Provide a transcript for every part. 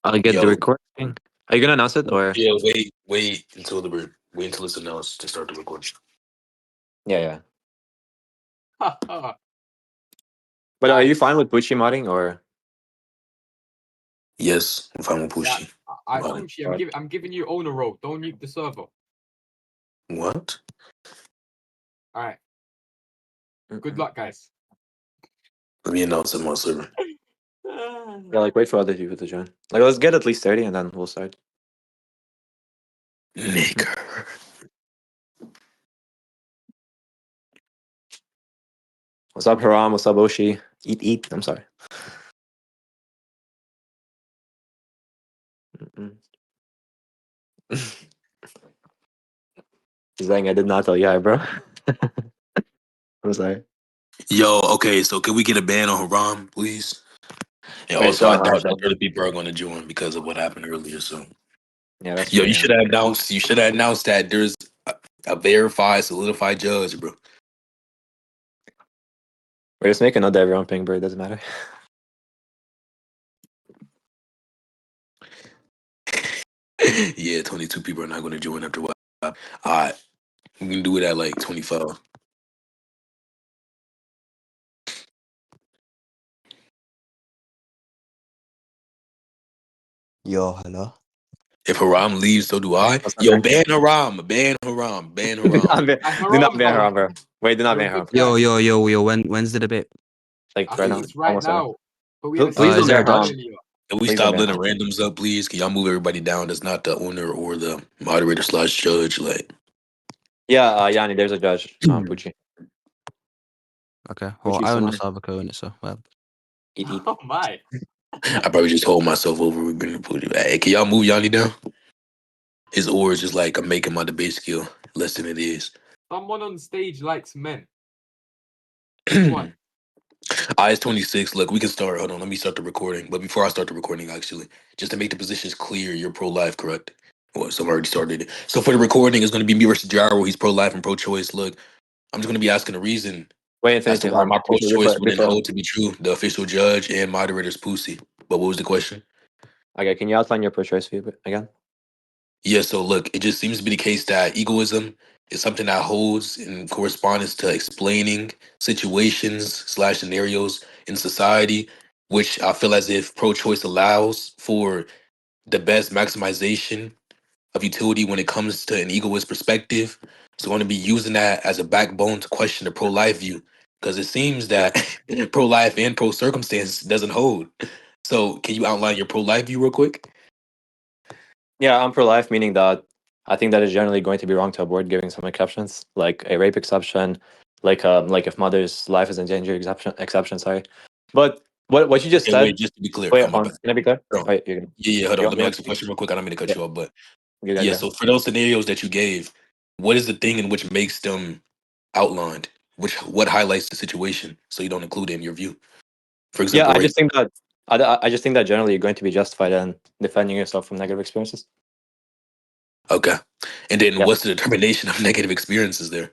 I'll get the Yo. recording. Are you gonna announce it or? Yeah, wait until it's announced to start the recording. Yeah. But are you fine with Pucci modding or? Yes, if I'm Yeah, Pushy. I Got it. Pucci, I'm giving you owner role. Don't nuke the server. What? All right. Good luck, guys. Let me announce it on my server. Yeah, like wait for other people to join. Like let's get at least 30 and then we'll start. Nigger. What's up, Haram? What's up, Oshi? Eat. I'm sorry. He's saying I did not tell you, hi, bro. I'm sorry. Yo, okay, so can we get a ban on Haram, please? And Wait, also, so I doubt that other people are going to join because of what happened earlier. So, yeah, that's yo, true, you yeah. should have announced. You should have announced that there's a verified, solidified judge, bro. We're just making another everyone ping, bro. It doesn't matter. Yeah, 22 people are not going to join after what. All right, we can do it at like 25. Yo, hello. If Haram leaves, so do I. What's up, Yo, man? ban Haram, ban Haram, ban do not Haram. ban Haram, bro. Wait, do not ban Haram. Yo. When's the debate? Like I right think now. it's right Almost right now. But we had a Please is don't there ban a Haram. Dutch? earlier. Can we Please stop don't ban letting Haram. randoms up, please? Can y'all move everybody down? That's not the owner or the moderator slash judge. Like, Yeah, Yanni, there's a judge. Pucci. Okay. Well, Pucci I own the someone. server code in it, so well. Eat. Oh my. I probably just hold myself over. We're gonna put it. Hey, can y'all move Yanni down? His aura is just like I'm making my debate skill less than it is. Someone on stage likes men. Which one? It's 26. Look, we can start. Hold on, let me start the recording. But before I start the recording, actually, just to make the positions clear, you're pro-life, correct? Well, so I already started it. So for the recording, it's going to be me versus Gyro. He's pro-life and pro-choice. Look, I'm just going to be asking a reason Wait, as to Infinity, why hold on. my pro-choice wouldn't Before. hold to be true. The official judge and moderator's pussy. But what was the question? Okay, can you outline your pro-choice view again? Yeah, so look, it just seems to be the case that egoism is something that holds in correspondence to explaining situations slash scenarios in society, which I feel as if pro-choice allows for the best maximization of utility when it comes to an egoist perspective. So I'm going to be using that as a backbone to question the pro-life view, because it seems that pro-life and pro-circumstance doesn't hold. So can you outline your pro-life view real quick? Yeah, I'm pro-life, meaning that I think that it's generally going to be wrong to abort, giving some exceptions, like a rape exception, like if mother's life is in danger exception. Sorry, but what you just Okay, wait, said. just to be clear. Wait, Oh, my hold on. bad. Can I be clear? Hold on. Wait, you're gonna. Yeah, hold on. Let me You ask a question real quick. I don't mean to cut yeah, you off, but you yeah, got. so for those scenarios that you gave, what is the thing in which makes them outlined? What highlights the situation so you don't include it in your view? For Yeah, example, I rape. just think that I just think that generally you're going to be justified in defending yourself from negative experiences. Okay. And then Yeah, what's the determination of negative experiences there?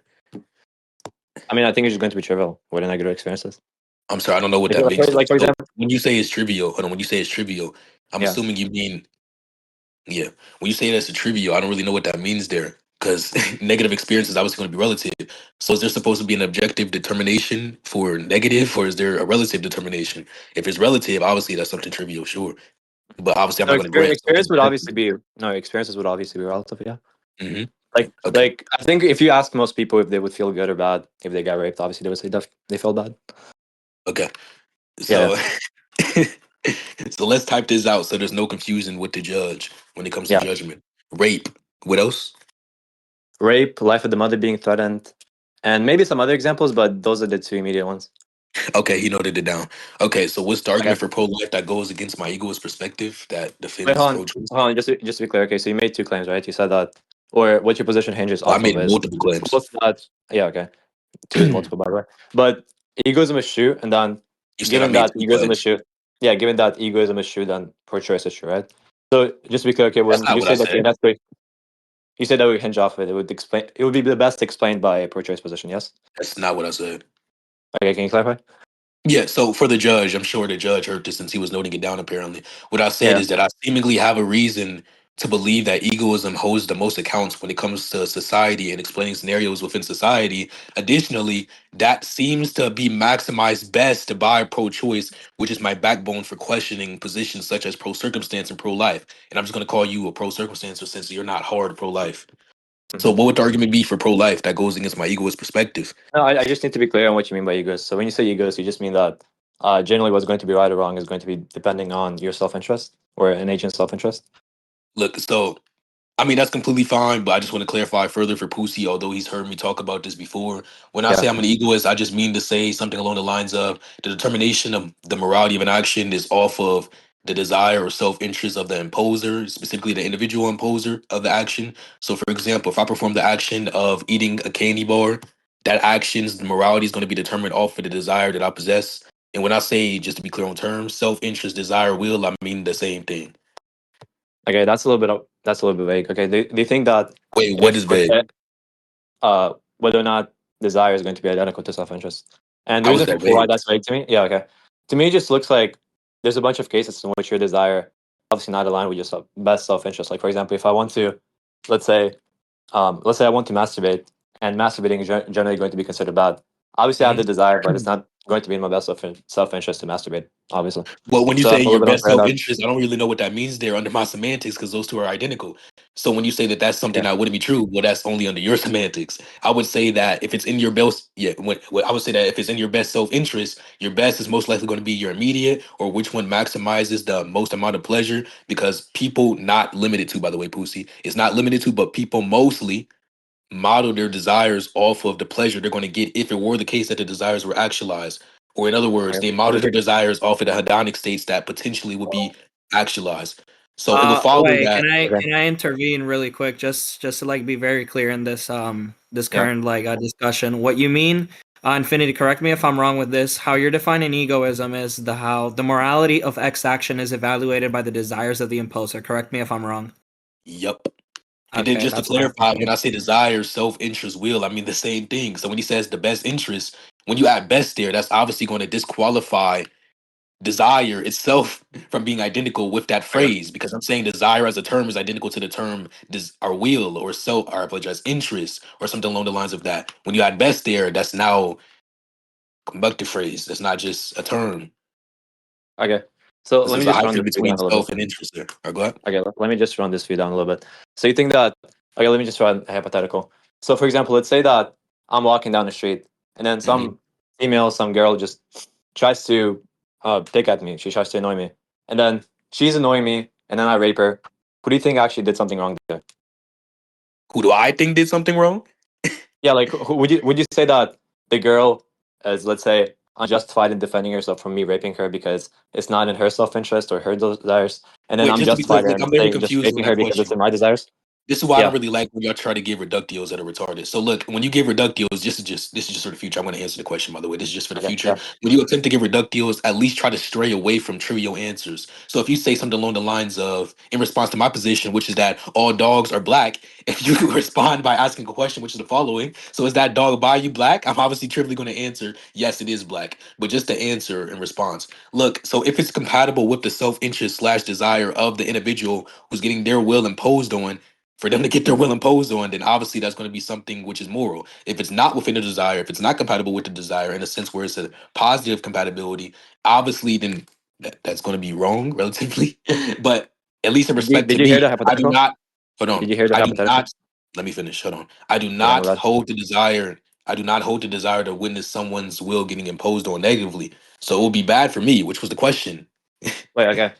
I mean, I think it's just going to be trivial with the negative experiences. I'm sorry, I don't know what that means. Like for So example, when you say it's trivial, hold on, when you say it's trivial, I'm yeah. assuming you mean, yeah. When you say that's a trivial, I don't really know what that means there. Because negative experience is obviously going to be relative. So is there supposed to be an objective determination for negative, or is there a relative determination? If it's relative, obviously that's something trivial, sure. But obviously I'm No, not going to grant something experience would objective. obviously be experiences would obviously be relative. Yeah. Hmm. Okay. Like I think if you ask most people if they would feel good or bad if they got raped, obviously they would say they felt bad. Okay. Yeah, So so let's type this out so there's no confusion with the judge when it comes to yeah. judgment. Rape. What else? Rape, life of the mother being threatened, and maybe some other examples, but those are the two immediate ones. Okay, he noted it down. Okay, so what's the Okay. argument for pro-life that goes against my egoist perspective that Wait, defends hold on, pro-choice? hold on. Just to be clear, okay. So you made two claims, right? You said that, or what your position hinges Well, I off of made is multiple claims. both that. Yeah, okay. Two is multiple, by the way. But egoism is true, and then You said I given made that two egoism is claims. true, yeah, given that egoism is true, then pro-choice is true, right? So just to be clear, okay, That's when not you what I say that said. you said that would hinge off of it, it would explain. It would be the best explained by a pro-choice position. Yes. That's not what I said. Okay, can you clarify? Yeah, so for the judge, I'm sure the judge heard this since he was noting it down apparently. What I said Yeah. is that I seemingly have a reason to believe that egoism holds the most accounts when it comes to society and explaining scenarios within society. Additionally, that seems to be maximized best by pro-choice, which is my backbone for questioning positions such as pro-circumstance and pro-life. And I'm just going to call you a pro-circumstancer since you're not hard pro-life. So Mhm. what would the argument be for pro-life that goes against my egoist perspective? No, I just need to be clear on what you mean by egos. So when you say egos, you just mean that generally what's going to be right or wrong is going to be depending on your self-interest or an agent's self-interest. Look, so I mean, that's completely fine, but I just want to clarify further for Pussy, although he's heard me talk about this before. When I Yeah. say I'm an egoist, I just mean to say something along the lines of the determination of the morality of an action is off of the desire or self-interest of the imposer, specifically the individual imposer of the action. So, for example, if I perform the action of eating a candy bar, that action's morality is going to be determined off of the desire that I possess. And when I say, just to be clear on terms, self-interest, desire, will, I mean the same thing. Okay, that's a little bit vague. Okay, do you think that Wait, what is if let's vague? say, whether or not desire is going to be identical to self-interest? And the How is reason that for why vague? that's vague to me, yeah, okay, to me it just looks like there's a bunch of cases in which your desire obviously not aligned with your best self-interest. Like for example, if I want to, let's say, let's say I want to masturbate, and masturbating is generally going to be considered bad. Obviously, I have the desire, but it's not going to be in my best self-interest to masturbate. Obviously, Well, when you so say I'm a your little bit best unclear on self that. interest, I don't really know what that means there under my semantics because those two are identical. So when you say that that's something Yeah. that wouldn't be true, well, that's only under your semantics. I would say that if it's in your best, yeah, I would say that if it's in your best self interest, your best is most likely going to be your immediate or which one maximizes the most amount of pleasure because people, not limited to, by the way, Pussy, it's not limited to, but people mostly model their desires off of the pleasure they're going to get if it were the case that the desires were actualized. Or in other words, Okay. they model their desires off of the hedonic states that potentially would be actualized. So it would Uh, follow wait, that. Okay. can I intervene really quick, just to like be very clear in this this Yeah. current like discussion. What you mean, Infinity? Correct me if I'm wrong with this. How you're defining egoism is the how the morality of X action is evaluated by the desires of the imposer. Correct me if I'm wrong. Yup. And then Okay, just to that's what I clarify, when figured. I say desire, self interest, will, I mean the same thing. So when he says the best interest, when you add best there, that's obviously going to disqualify desire itself from being identical with that Okay. phrase because I'm saying desire as a term is identical to the term or will or so or I apologize interest or something along the lines of that. When you add best there, that's now conjunctive phrase. That's not just a term. Okay. So let There's me a just run hyphen this for you down between a little self bit. and interest there. Or go ahead. Okay, let me just run this for you down a little bit. So you think that, okay, let me just run a hypothetical. So for example, let's say that I'm walking down the street and then hmm some female, some girl just tries to pick at me. She tries to annoy me. And then she's annoying me and then I rape her. Who do you think actually did something wrong there? Who do I think did something wrong? Yeah, like would you say that the girl is, let's say, unjustified in defending herself from me raping her because it's not in her self-interest or her desires, and then Wait, I'm just to be clear, justified look, in I'm very saying just confused on raping her that because it's question. in my desires? This is why I don't Yeah. really like when y'all try to give reductios that are retarded. So look, when you give reductios, this is just for the future. I'm going to answer the question by the way. This is just for the Okay. future. Yeah. When you attempt to give reductios, at least try to stray away from trivial answers. So if you say something along the lines of, in response to my position, which is that all dogs are black, if you respond by asking a question, which is the following: so is that dog by you black? I'm obviously trivially going to answer yes, it is black. But just to answer in response, look. So if it's compatible with the self-interest slash desire of the individual who's getting their will imposed on for them to get their will imposed on, then obviously that's going to be something which is moral. If it's not within the desire, if it's not compatible with the desire in a sense where it's a positive compatibility, obviously then that's going to be wrong relatively. But at least in respect to Did you hear me, the I do hypothetical? not, hold on, Did you hear the I do hypothetical? not, let me finish, hold on. I do Yeah, my not bad. hold the desire, I do not hold the desire to witness someone's will getting imposed on negatively. So it will be bad for me, which was the question. Wait, okay.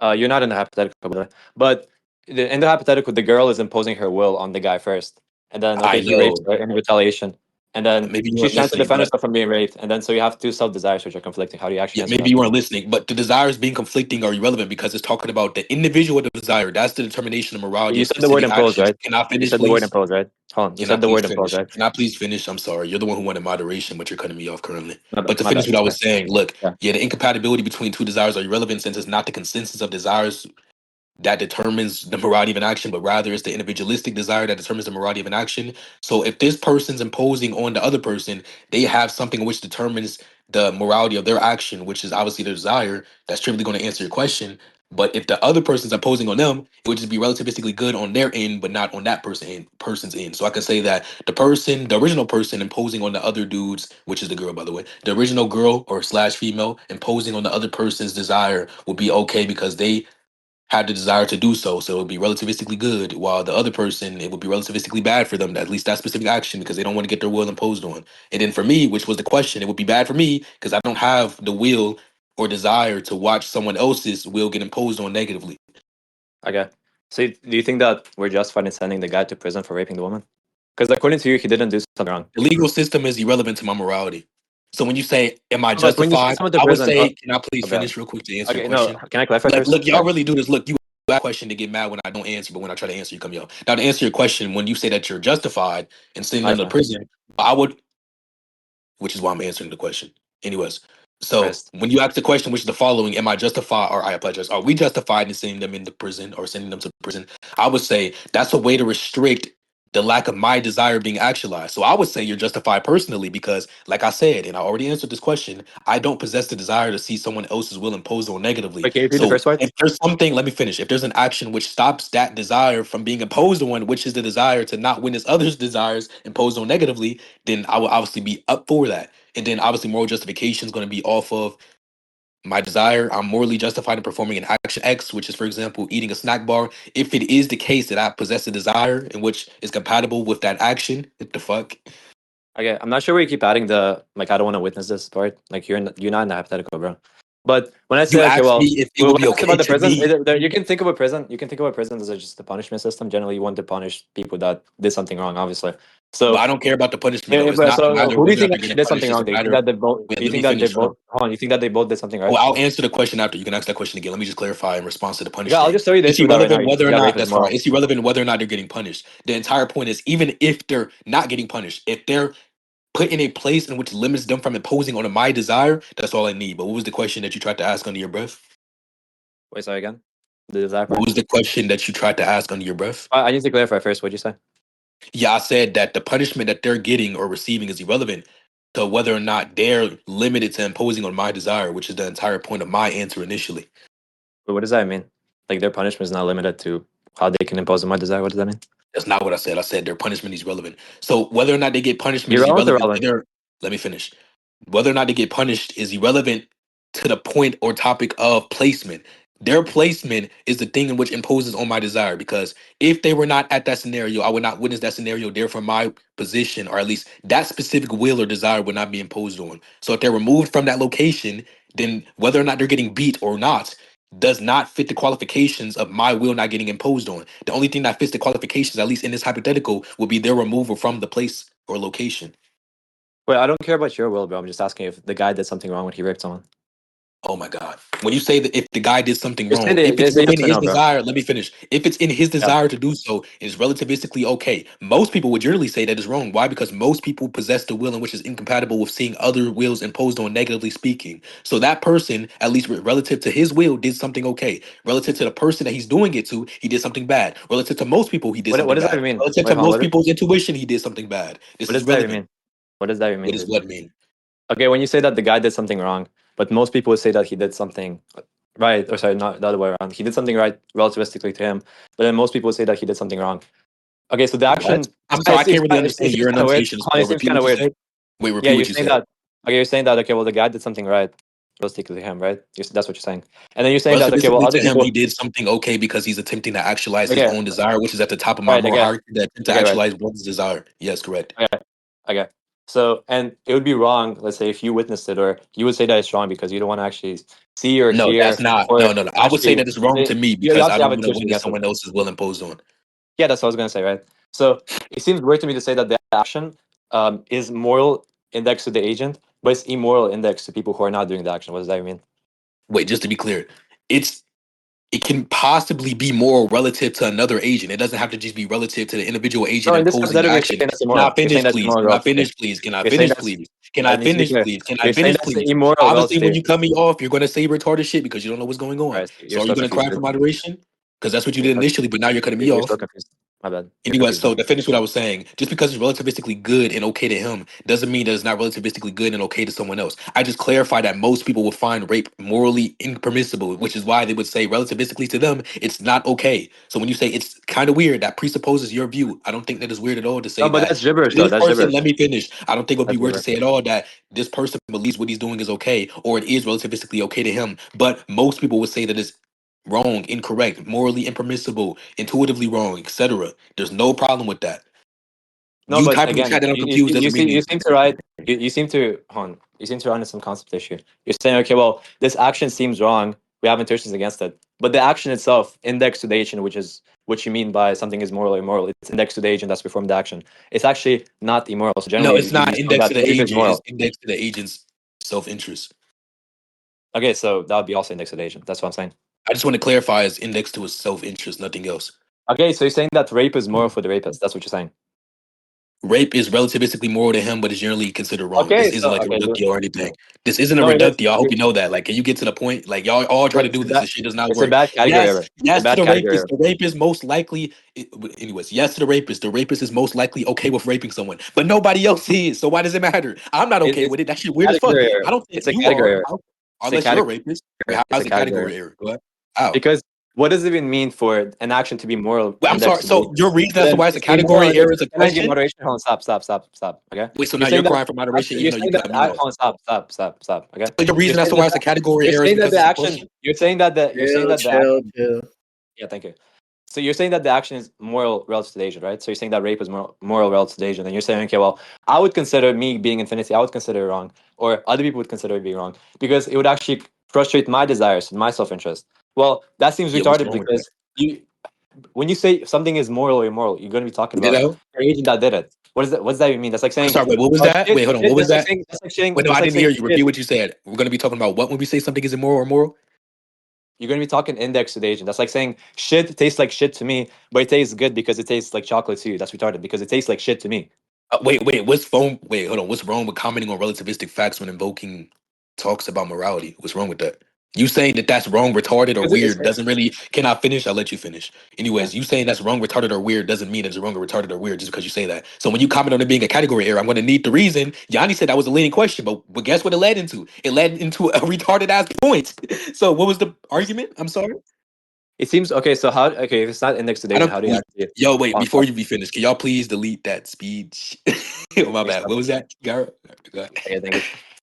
You're not in the hypothetical, by the way. But in the hypothetical, the girl is imposing her will on the guy first, and then okay, I he rapes know, her in retaliation, and then maybe you she's weren't trying to listening, defend but herself from being raped, and then so you have two self desires which are conflicting. How do you actually yeah, answer maybe that? you weren't listening, but the desires being conflicting are irrelevant because it's talking about the individual desire. That's the determination of morality You of said the word specific impose, actions. right? Can I You finish, said the word please? impose, right? Hold on. You Can I said the please word impose, finish? right? Can I please finish? I'm sorry. You're the one who wanted moderation, but you're cutting me off currently. But to My finish bad. what I Okay. was saying, look, Yeah. yeah, the incompatibility between two desires are irrelevant since it's not the consensus of desires that determines the morality of an action, but rather it's the individualistic desire that determines the morality of an action. So if this person's imposing on the other person, they have something which determines the morality of their action, which is obviously their desire. That's trivially going to answer your question. But if the other person's imposing on them, it would just be relativistically good on their end, but not on that person's end. So I can say that the original person imposing on the other dudes, which is the girl, by the way, the original girl or slash female imposing on the other person's desire would be okay because they had the desire to do so. So it would be relativistically good, while the other person, it would be relativistically bad for them, at least that specific action, because they don't want to get their will imposed on. And then for me, which was the question, it would be bad for me because I don't have the will or desire to watch someone else's will get imposed on negatively. Okay. So do you think that we're justified in sending the guy to prison for raping the woman? Because according to you, he didn't do something wrong. The legal system is irrelevant to my morality. So when you say, am I But when you send justified? someone to I would prison, say, can I please okay. finish real quick to answer your Okay, no, question? can I clarify Like, first? look, y'all Sorry. really do this. Look, you ask a question to get mad when I don't answer, but when I try to answer, you come yell. Now, to answer your question, when you say that you're justified in sending them Nice to one. prison, I would, which is why I'm answering the question. Anyways, so Christ. when you ask the question, which is the following, am I justified, or I apologize, are we justified in sending them into prison or sending them to prison? I would say that's a way to restrict the lack of my desire being actualized. So I would say you're justified personally because, like I said, and I already answered this question, I don't possess the desire to see someone else's will imposed on negatively. Wait, can you repeat the So first part? if there's something, let me finish. If there's an action which stops that desire from being imposed on, which is the desire to not witness others' desires imposed on negatively, then I will obviously be up for that. And then obviously moral justification is going to be off of my desire. I'm morally justified in performing an action X, which is, for example, eating a snack bar. If it is the case that I possess a desire in which is compatible with that action, what the fuck? Okay, I'm not sure where you keep adding the like I don't want to witness this part. Like you're not in the hypothetical, bro. But when I You say okay, asked well, me if it would when be I asked okay about the to prison, me. you can think of a prison. You can think of a prison as just a punishment system. Generally, you want to punish people that did something wrong, obviously. But So, I don't care about the punishment though. It's but not a so matter of who do you whether or think not they're actually getting did punished. something It's wrong? a Do you think matter of, that they both? wait, Do you let me think that they finish. Hold on. both? Hold on. You think that they both did something Oh, right? I'll answer the question after. You can ask that question again. Let me just clarify in response to the Okay, punish I'll thing. just tell you the It's issue with that right now. irrelevant whether or Yeah, rape not, is that's fine. moral. It's irrelevant whether or not they're getting punished. The entire point is, even if they're not getting punished, if they're put in a place in which limits them from imposing on my desire, that's all I need. But what was the question that you tried to ask under your breath? Wait, sorry again. The desire What part. was the question that you tried to ask under your breath? I need to clarify first. What'd you say? Yeah, I said that the punishment that they're getting or receiving is irrelevant to whether or not they're limited to imposing on my desire, which is the entire point of my answer initially. But what does that mean? Like their punishment is not limited to how they can impose on my desire. What does that mean? That's not what I said. I said their punishment is relevant. So whether or not they get punishment is Irrelevant or irrelevant to relevant? their, let me finish. Whether or not they get punished is irrelevant to the point or topic of placement. Their placement is the thing in which imposes on my desire, because if they were not at that scenario, I would not witness that scenario. Therefore, my position, or at least that specific will or desire, would not be imposed on. So if they're removed from that location, then whether or not they're getting beat or not does not fit the qualifications of my will not getting imposed on. The only thing that fits the qualifications, at least in this hypothetical, will be their removal from the place or location. Wait, I don't care about your will, bro. I'm just asking if the guy did something wrong when he raped someone. Oh my God. When you say that if the guy did something Just say wrong, if it's say within yes or his no, bro. desire, let me finish. If it's in his Yeah. desire to do so, it's relativistically okay. Most people would generally say that is wrong. Why? Because most people possess the will in which is incompatible with seeing other wills imposed on, negatively speaking. So that person, at least relative to his will, did something okay. Relative to the person that he's doing it to, he did something bad. Relative to most people, he did What something does that bad. even mean? Relative Wait, to hold on. most people's intuition, he did something bad. This What is does that even relevant. mean? What does that even What mean, does dude? what mean? Okay, when you say that the guy did something wrong, but most people would say that he did something right, or sorry, not the other way around. He did something right relativistically to him, but then most people would say that he did something wrong. Okay, so the What? action, I'm sorry, I can't really it understand seems your kind of weird. enunciation as Hold on, well. it seems Repeat kind what of you weird. said. Wait, Yeah, repeat what you said. you're saying that, okay, well, the guy did something right realistically to him, right? That's what you're saying. And then you're saying that, okay, well, Relativistically other to him, he people, did something okay because he's attempting to actualize his okay, own desire, which is at the top of my right, moral okay, hierarchy, that attempt to okay, right, actualize one's desire. Yes, correct. okay, okay. So, and it would be wrong, let's say, if you witnessed it, or you would say that it's wrong because you don't want to actually see or No, that's hear, not. or No. I would say actually, that it's wrong to me you because I obviously have don't want to intuition witness against it. someone else's will imposed on. Yeah, that's what I was gonna say, right? So it seems weird to me to say that the action is moral index to the agent, but it's immoral index to people who are not doing the action. What does that mean? Wait, just to be clear, it can possibly be moral relative to another agent. It doesn't have to just be relative to the individual No, agent in this imposing the hypothetical, you're action. saying that's Can I immoral. You're saying finish, that's please? immoral Can I relatively. finish, please? Can I You're saying finish, that's. please? Can I I need to be finish, clear. please? Can I You're saying finish, that's please? immoral Obviously, when relatively. you cut me off, you're going to say retarded shit because you don't know what's going on. Christ, So you're are you so going to confused, cry for dude. moderation? because that's what you did initially, but now you're cutting me You're off. still confused. My bad. You're Anyway, confused. so to finish what I was saying, just because it's relativistically good and okay to him doesn't mean that it's not relativistically good and okay to someone else. I just clarify that most people will find rape morally impermissible, which is why they would say relativistically to them, it's not okay. So when you say it's kind of weird, that presupposes your view. I don't think that is weird at all to say No, but that that's gibberish though. this That's person, gibberish. let me finish. I don't think it would be That's weird to gibberish. say at all that this person believes what he's doing is okay or it is relativistically okay to him. But most people would say that it's wrong, incorrect, morally impermissible, intuitively wrong, etc. There's no problem with that. No, You but type in the again, chat that I'm you confused doesn't mean you anything. seem to write. You seem to hold on. You seem to run into some concept issue. You're saying, okay, well, this action seems wrong. We have intentions against it, but the action itself, indexed to the agent, which is what you mean by something is moral or immoral. It's indexed to the agent that's performed the action. It's actually not immoral. So No, generally, it's you'd not be saying indexed that to the rape is agent. It's moral. indexed to the agent's self-interest. Okay, so that would be also indexed to the agent. That's what I'm saying. I just want to clarify it's indexed to his self-interest, nothing else. Okay, so you're saying that rape is moral for the rapist. That's what you're saying. Rape is relativistically moral to him, but is generally considered wrong. This Okay, isn't so like a okay, reductio or anything. This isn't a no, it is. reductio. I hope you know that. Like, can you get to the point? Like, y'all all try to do this. This shit does not It's a work. bad category Yes, error. It's a yes to bad the category rapist. error. The rapist most likely. Anyways, yes to the rapist. The rapist is most likely okay with raping someone, but nobody else is. So why does it matter? I'm not okay It's with it. That shit a weird as fuck. category error. I don't think It's a you category are. error. It's a Unless you're a category rapist. Wait, error. It's how's a a category category error. error? Go ahead. How? Because what does it even mean for an action to be moral Wait, I'm sorry. indexed to the So your agent? reason But as to then why it's a it's immoral category error indexed. is a Can I get question? moderation? Hold on, stop. Okay. Wait, so now You're you're saying that crying for moderation, even you're though you saying that cut the me off. hold on, stop. Okay. So your You're reason as saying to that why it's a category error is because the it's a action. question. You're saying that the action. Chill. Yeah, thank you. So you're saying that the action is moral relative to the agent, right? So you're saying that rape is moral relative to the agent, and you're saying, okay, well, I would consider me being infinity, I would consider it wrong, or other people would consider it being wrong, because it would actually frustrate my desires and my self-interest. Well, that seems Yeah, what's retarded wrong with that? because when you say something is moral or immoral, you're going to be talking You about know? the agent that did it. What is that? What does that even mean? That's like I'm saying, sorry, wait, what was that? Wait, hold on. What was That's like that? saying, Wait, no, I didn't hear you. Repeat what you said. We're gonna be talking about what when we say something is immoral or moral? you're going to be talking index to the agent. That's like saying shit tastes like shit to me, but it tastes good because it tastes like chocolate to you. That's retarded because it tastes like shit to me. Wait, hold on. What's wrong with commenting on relativistic facts when invoking talks about morality? What's wrong with that? You saying that that's wrong, retarded, or Because it's weird doesn't really. Can I finish? I'll let you finish. yeah. Anyways, you saying that's wrong, retarded, or weird doesn't mean it's wrong or retarded or weird just because you say that. So when you comment on it being a category error, I'm going to need the reason. Yanni said that was a leading question, but guess what it led into? It led into a retarded ass point. So what was the argument? I'm sorry. It seems okay. So how? Okay, if it's not indexed to I data, don't. how do you actually? Yo, wait. Oh, Before you be finished, can y'all please delete that speech? Oh, my bad. What was that, Gyro? Go ahead. okay, thank you.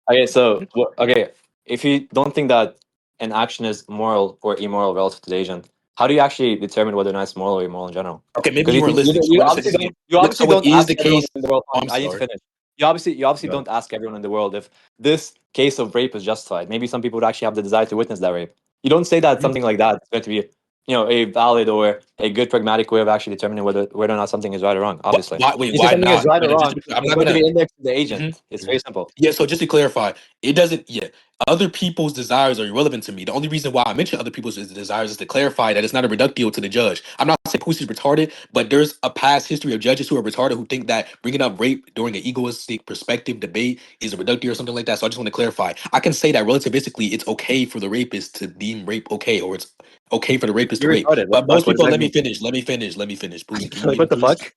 Okay, so okay, if you don't think that an action is moral or immoral relative to the agent, how do you actually determine whether or not it's moral or immoral in general? Okay, maybe Because you weren't listening. So you I'm gonna say obviously this again. don't you Look, obviously so it don't is ask the everyone case. in the world. Oh, I'm I need to sorry. finish. You obviously Go ahead. don't ask everyone in the world if this case of rape is justified. Maybe some people would actually have the desire to witness that rape. You don't say that something like that is going to be, a valid or a good pragmatic way of actually determining whether or not something is right or wrong. Obviously, Wait, you say why something is not? right or Wait, wrong. I'm It's not going to gonna. be indexed to the Mhm, agent. It's mhm. very simple. Yeah, so just to clarify, it doesn't. Yeah, other people's desires are irrelevant to me. The only reason why I mention other people's desires is to clarify that it's not a reductio to the judge. I'm not saying Pussy's retarded, but there's a past history of judges who are retarded who think that bringing up rape during an egoistic perspective debate is a reductio or something like that. So I just want to clarify. I can say that relativistically, it's okay for the rapist to deem rape okay, or it's okay for the rapist to You're rape. retarded. What But the fuck? most What does people, that let me mean? finish. Let me finish. Pussy, can you Like, mute him, what the please? fuck?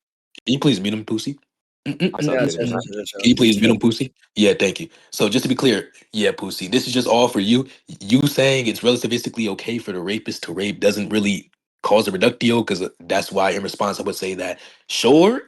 Can you please mute him, Pussy? I'm so Yeah, confused. chill, Can chill, chill. you please mute him, Pussy? Yeah, thank you. So just to be clear, yeah, Pussy, this is just all for you. You saying it's relativistically okay for the rapist to rape doesn't really cause a reductio, because that's why in response I would say that sure,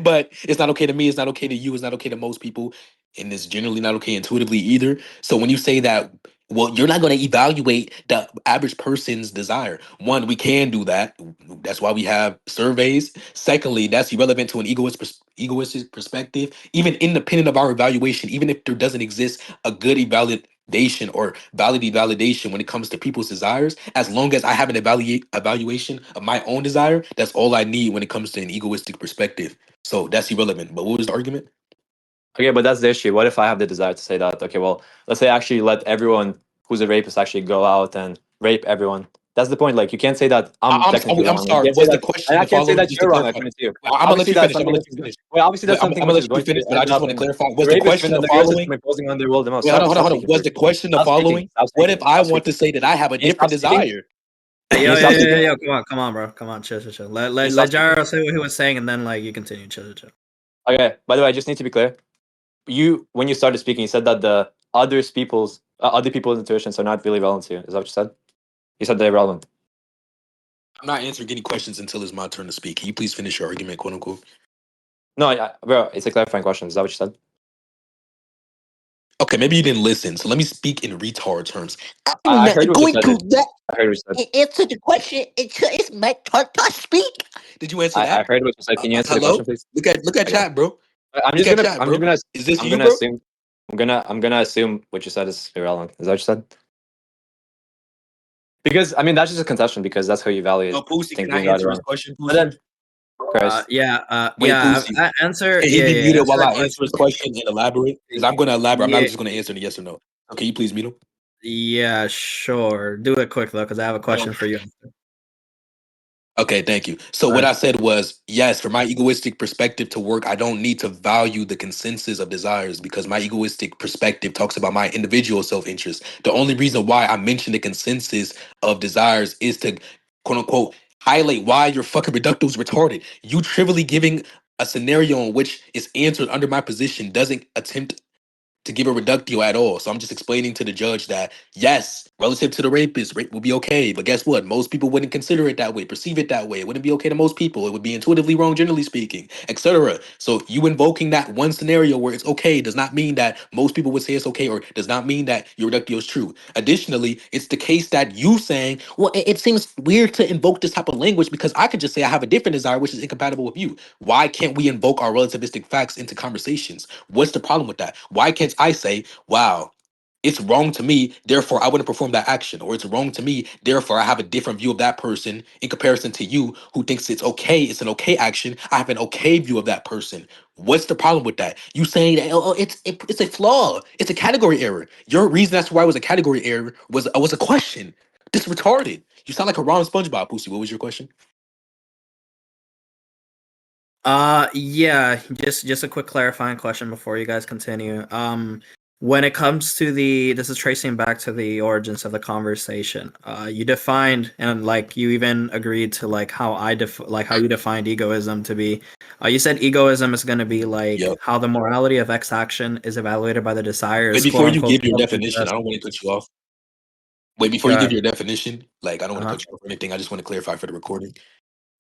but it's not okay to me, it's not okay to you, it's not okay to most people, and it's generally not okay intuitively either. So when you say that, well, you're not going to evaluate the average person's desire. One, we can do that. That's why we have surveys. Secondly, that's irrelevant to an egoistic perspective, even independent of our evaluation, even if there doesn't exist a good evaluation or validation when it comes to people's desires. As long as I have an evaluation of my own desire, that's all I need when it comes to an egoistic perspective. So that's irrelevant. But what was the argument? Okay, but that's the issue. What if I have the desire to say that? Okay, well, let's say actually let everyone who's a rapist actually go out and rape everyone. That's the point. Like, you can't say that I'm technically I'm wrong. You sorry. can't say Was the that, and question I the can't say following? that Just to you're wrong. clarify. According to you, I'm gonna let obviously you that's finish. I'm something gonna let which you is finish. well, obviously Wait, that's I'm something gonna which let is you going to finish, but I end just up want to in clarify. the Was the rapist question even the the greatest following? system imposing on the world the most. Wait, Stop, hold stop on. speaking, Was please. the question the Stop speaking. following? Stop What speaking. if I Stop want speaking. to say that I have a Can you stop different speaking? desire? Can Yo, you stop speaking? come on, bro. Come on, chill. Can you Let stop Gyro say what he was saying, and then like you continue, chill. Okay. By the way, I just need to be clear. When you started speaking, you said that the other people's intuitions are not really relevant to you. Is that what you said? You said they're irrelevant. I'm not answering any questions until it's my turn to speak. Can you please finish your argument, quote unquote? No, bro, it's a clarifying question. Is that what you said? Okay, maybe you didn't listen. So let me speak in retard terms. I I'm not heard what you going said. to that. I heard what you said. Answer the question until it's my turn to speak. Did you answer I that? heard what you said. Can you answer the Hello? question, please? Look at Okay. chat, bro. I'm Look just at gonna. chat, bro. Is this I'm you, gonna bro? assume. I'm gonna assume what you said is irrelevant. Is that what you said? Because I mean that's just a concession because that's how you evaluate Oh, Pussy, things can I being right or answer his wrong. question, But Pussy? then, Chris, Wait, Yeah. Pussy. Answer. Can he be muted Answer while that I answer his question and elaborate? Because I'm going to elaborate. I'm not Yeah, just going to answer the yes or no. So can you please mute him? yeah, sure. Do it quick though, because I have a question for you. Okay, thank you. So what I said was, yes, from my egoistic perspective to work, I don't need to value the consensus of desires because my egoistic perspective talks about my individual self-interest. The only reason why I mention the consensus of desires is to quote unquote highlight why your fucking reductive is retarded. You trivially giving a scenario in which is answered under my position doesn't attempt to give a reductio at all. So I'm just explaining to the judge that yes, relative to the rapist, rape will be okay. But guess what? Most people wouldn't consider it that way, perceive it that way. It wouldn't be okay to most people. It would be intuitively wrong, generally speaking, etc. So you invoking that one scenario where it's okay does not mean that most people would say it's okay, or does not mean that your reductio is true. Additionally, it's the case that you saying, well, it seems weird to invoke this type of language because I could just say I have a different desire, which is incompatible with you. Why can't we invoke our relativistic facts into conversations? What's the problem with that? Why can't I say, wow, it's wrong to me, therefore I wouldn't perform that action? Or it's wrong to me, therefore I have a different view of that person in comparison to you who thinks it's okay, it's an okay action. I have an okay view of that person. What's the problem with that? You saying that it's a flaw, it's a category error. Your reason as to why it was a category error was a question. This is retarded. You sound like a Ron SpongeBob, Pussy. What was your question? Yeah, just a quick clarifying question before you guys continue. When it comes to this is tracing back to the origins of the conversation. You defined and like you even agreed to like how how you defined egoism to be. You said egoism is going to be like Yep. how the morality of X action is evaluated by the desires, Wait, quote before you unquote, give your definition, I self-interest. don't want to cut you off. Wait, before Go you give ahead. your definition, like I don't want to Uh-huh. cut you off or anything. I just want to clarify for the recording.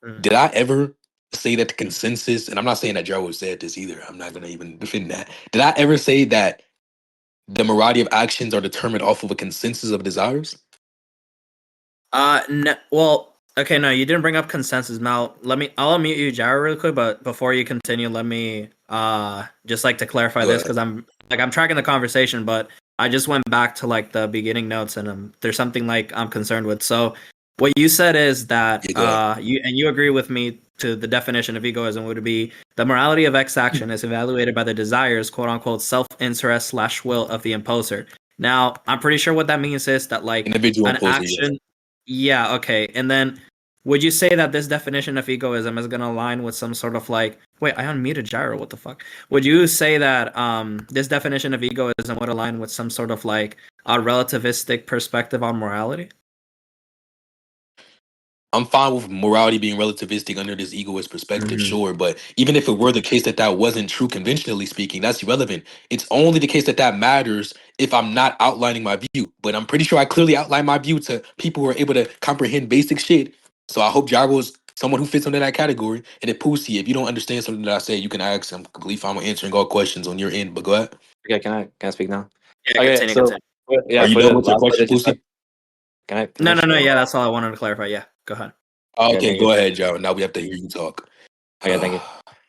Mm. Did I ever say that the consensus, and I'm not saying that Joe said this either. I'm not gonna even defend that. Did I ever say that the morality of actions are determined off of a consensus of desires? No, well, okay, no, you didn't bring up consensus. Now, I'll unmute you, Gyro, real quick, but before you continue, let me just like to clarify Go this ahead. because I'm tracking the conversation, but I just went back to like the beginning notes and there's something like I'm concerned with. So what you said is that Yeah, go ahead. you agree with me to the definition of egoism would be the morality of X action is evaluated by the desires, quote unquote, self-interest slash will of the imposer. Now, I'm pretty sure what that means is that like Individual an imposer, yes. action. Yeah, okay. And then would you say that this definition of egoism is going to align with some sort of like wait, I unmuted Gyro, what the fuck? Would you say that this definition of egoism would align with some sort of like a relativistic perspective on morality? I'm fine with morality being relativistic under this egoist perspective, Mhm. sure. But even if it were the case that that wasn't true, conventionally speaking, that's irrelevant. It's only the case that that matters if I'm not outlining my view. But I'm pretty sure I clearly outlined my view to people who are able to comprehend basic shit. So I hope Gyro is someone who fits under that category. And if Pussy, if you don't understand something that I say, you can ask. I'm completely fine with answering all questions on your end. But go ahead. okay, can I speak now? Yeah, Okay, continue, so continue. yeah, Are you for done the with your last part question, that you said, Pussy? can I No, finish? yeah, that's all I wanted to clarify. Yeah, go ahead. Okay, Okay, thank you. go ahead, Gyro. Now we have to hear you talk. Okay, thank you.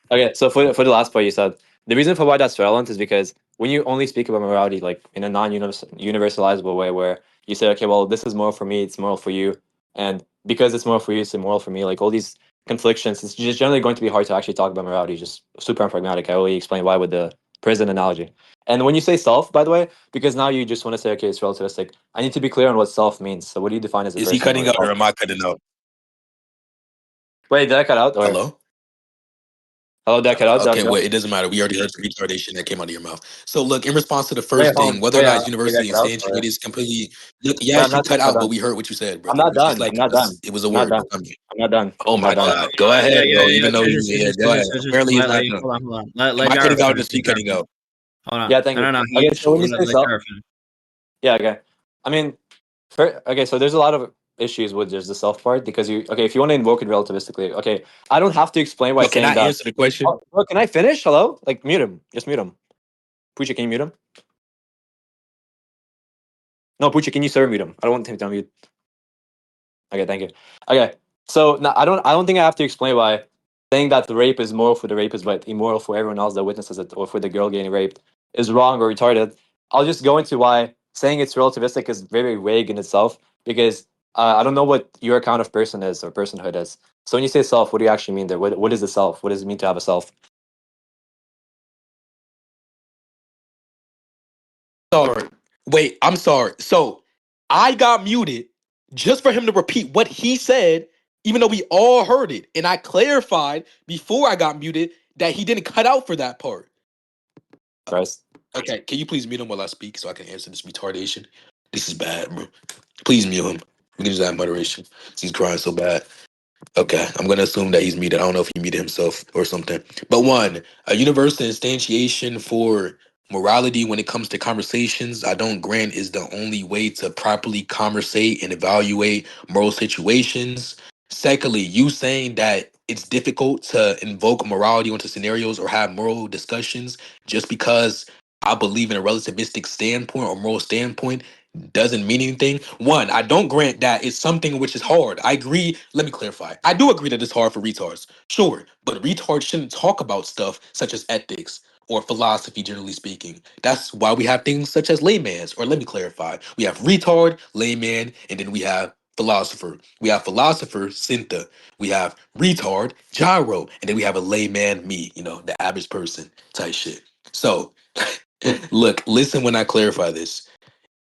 Okay, so for the last part you said, the reason for why that's relevant is because when you only speak about morality like in a non-universalizable way, where you say, okay, well, this is moral for me, it's moral for you, and because it's moral for you, it's immoral for me, like all these conflictions, it's just generally going to be hard to actually talk about morality. Just super unpragmatic. I already explained why with the prison analogy. And when you say self, by the way, because now you just want to say, okay, it's relativistic. I need to be clear on what self means. So what do you define as a Is he person cutting or out self? or am I cutting out? Wait, did I cut out or? Hello? Hello, that cut out. Okay, well, it doesn't matter. We already heard the retardation that came out of your mouth. So, look, in response to the first thing, whether or not it's Did I universally cut out? Or- instantiated is completely. Look, Yeah, yes, you cut I'm not out, but done. we heard what you said, I'm brother. not It's just done. like I'm not done. it was a I'm not word. done. I'm not done. Oh I'm my not done. God! Go ahead, bro. Even though you, Finish, go ahead. Apparently, he's not Let, done. hold on. Let Am I Gyro cutting out or finish. just you cutting out? Hold on. Yeah, thank you. No. Okay, so when you say Let self, Gyro finish. yeah, okay. I mean, okay, so there's a lot of issues with just the self part because if you want to invoke it relativistically, okay, I don't have to explain why Well, can saying I that. answer the question? Oh, well, can I finish? Hello? Like, mute him. Just mute him. Pucha, can you mute him? No, Pucha, can you serve mute him? I don't want him to unmute. Okay, thank you. Okay, so now I don't think I have to explain why saying that the rape is moral for the rapist but immoral for everyone else that witnesses it or for the girl getting raped is wrong or retarded. I'll just go into why saying it's relativistic is very vague in itself because I don't know what your account of person is or personhood is. So when you say self, what do you actually mean there? What is the self? What does it mean to have a self? Sorry. Wait, I'm sorry. So I got muted just for him to repeat what he said, even though we all heard it. And I clarified before I got muted that he didn't cut out for that part. Christ. Okay, can you please mute him while I speak so I can answer this retardation? This is bad, bro. Please mute him. We can just have moderation. He's crying so bad. Okay, I'm gonna assume that he's muted. I don't know if he muted himself or something. But one, a universal instantiation for morality when it comes to conversations, I don't grant is the only way to properly conversate and evaluate moral situations. Secondly, you saying that it's difficult to invoke morality onto scenarios or have moral discussions just because I believe in a relativistic standpoint or moral standpoint doesn't mean anything. One, I don't grant that it's something which is hard. I agree. Let me clarify. I do agree that it's hard for retards. Sure, but retards shouldn't talk about stuff such as ethics or philosophy, generally speaking. That's why we have things such as layman's. Or let me clarify. We have retard, layman, and then we have philosopher. We have philosopher, Cinta. We have retard, Gyro, and then we have a layman, me, the average person type shit. So, look, listen when I clarify this.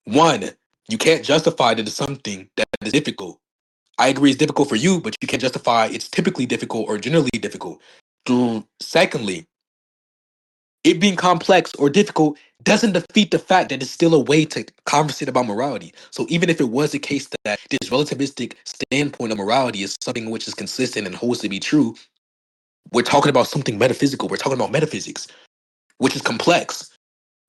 One, you can't justify that it's something that is difficult. I agree it's difficult for you, but you can't justify it's typically difficult or generally difficult. Secondly, it being complex or difficult doesn't defeat the fact that it's still a way to conversate about morality. So even if it was the case that this relativistic standpoint of morality is something which is consistent and holds to be true, we're talking about something metaphysical. We're talking about metaphysics, which is complex.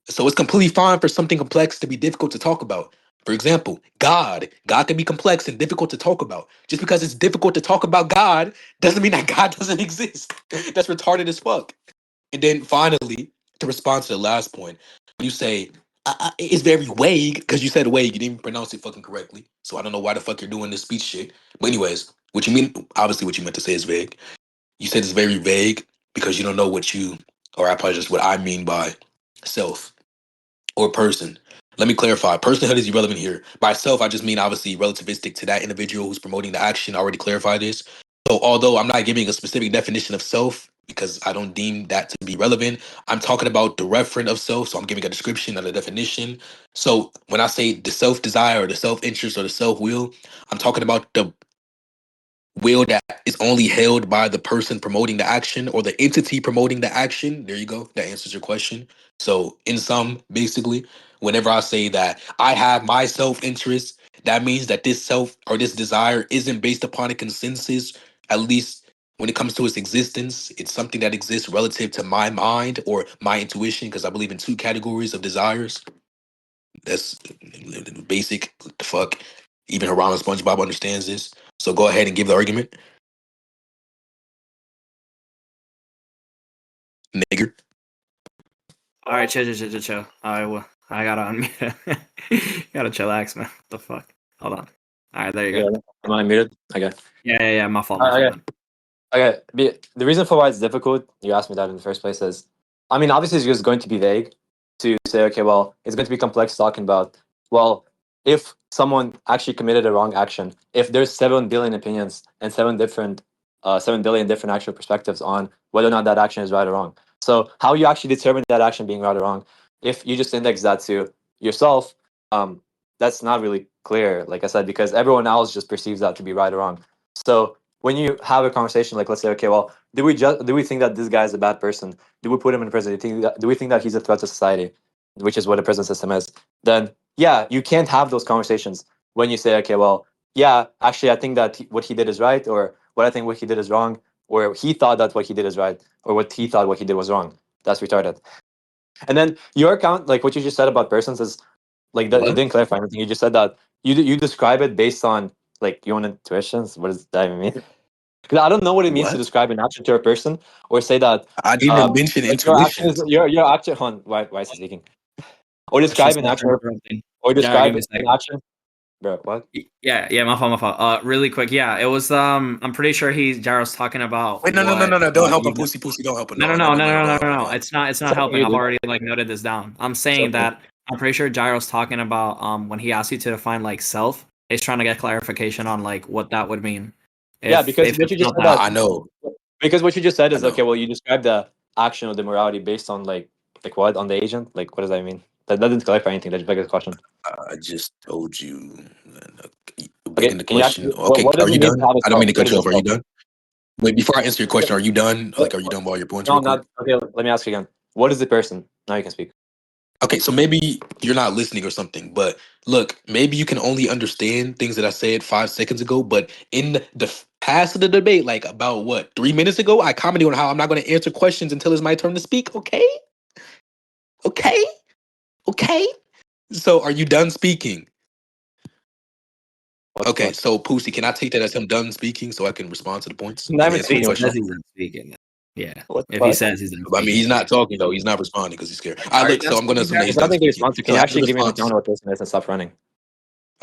So it's completely fine for something complex to be difficult to talk about. For example, God. God can be complex and difficult to talk about. Just because it's difficult to talk about God doesn't mean that God doesn't exist. That's retarded as fuck. And then finally, to respond to the last point, when you say it's very vague, because you said vague, you didn't even pronounce it fucking correctly. So I don't know why the fuck you're doing this speech shit. But anyways, what you mean, obviously what you meant to say is vague. You said it's very vague because you don't know or I apologize, what I mean by self or person. Let me clarify. Personhood is irrelevant here. By self, I just mean obviously relativistic to that individual who's promoting the action. I already clarified this. So although I'm not giving a specific definition of self because I don't deem that to be relevant, I'm talking about the referent of self. So I'm giving a description and a definition. So when I say the self desire or the self interest or the self will, I'm talking about the will that is only held by the person promoting the action or the entity promoting the action. There you go. That answers your question. So, in sum, basically, whenever I say that I have my self interest, that means that this self or this desire isn't based upon a consensus, at least when it comes to its existence. It's something that exists relative to my mind or my intuition, because I believe in two categories of desires. That's basic. What the fuck? Even Haram and SpongeBob understands this. So go ahead and give the argument. Nigger. All right, chill. I gotta unmute. Gotta chillax, man. What the fuck? Hold on. All right, there you Yeah, go. am I muted? Okay. Yeah. My fault. Okay. Okay. The reason for why it's difficult, you asked me that in the first place, is, I mean, obviously it's just going to be vague to say, okay, well, it's going to be complex talking about, well, if someone actually committed a wrong action, if there's 7 billion opinions and 7 billion different actual perspectives on whether or not that action is right or wrong. So how you actually determine that action being right or wrong, if you just index that to yourself, that's not really clear, like I said, because everyone else just perceives that to be right or wrong. So when you have a conversation, like let's say, okay, well, do we think that this guy is a bad person? Do we put him in prison? Do we think that he's a threat to society, which is what the prison system is? Then yeah, you can't have those conversations when you say, okay, well, yeah, actually, I think that what he did is right, or what I think what he did is wrong, or he thought that what he did is right, or what he thought what he did was wrong. That's retarded. And then your account, like what you just said about persons, is like that. It What? didn't clarify anything. You just said that you describe it based on like your own intuitions. What does that even mean? Because I don't know what it means to What? describe an action to a person, or say that I didn't even mention like your action is intuitions. your action. Hold on, why is he speaking? Or Question, describe an stop action, interrupting. or Gyro, give describe me a an second. action. Bro, what? Yeah, my fault, my fault. Really quick, yeah, it was. I'm pretty sure Gyro's talking about Wait, no, what. Don't help You him, pussy, don't help him. No, No, no, no, no, don't no, let him no, go no, off no, on no. y'all. It's not It's helping. okay, I've dude. already like noted this down. I'm It's saying okay. that I'm pretty sure Gyro's talking about when he asks you to define like self, he's trying to get clarification on like what that would mean. Yeah, because If what it's you just not said that. that I know, because what you just said I is okay. know. Well, you describe the action of the morality based on like what on the agent. Like what does that mean? That didn't clarify anything. That's just like a question. I just told you. Okay, Begging the can you question. actually? What, Okay, what does are it you mean to done? have a I don't self? mean to What cut is you a off. Are you self? done? Wait, before I answer your question, are you done? What, Like, are you done with all your points, no, real I'm quick? not. Okay, let me ask you again. What is the person? Now you can speak. Okay, so maybe you're not listening or something, but look, maybe you can only understand things that I said 5 seconds ago, but in the past of the debate, like about what, 3 minutes ago, I commented on how I'm not going to answer questions until it's my turn to speak. Okay, okay, okay. So, are you done speaking? What the Okay, fuck? so Pussy, can I take that as him done speaking so I can respond to the points I'm not and even answer your If he speaking. What the says fuck? question? he's done speaking, yeah. What the If he fuck? says he's done I mean, speaking, he's not talking though. He's not responding because he's scared. All right, are you look. done So I'm going to speaking, assume that Gyro? he's There's done nothing to speaking. respond to. Can So you as a actually give me an response, account of what person is and stop running?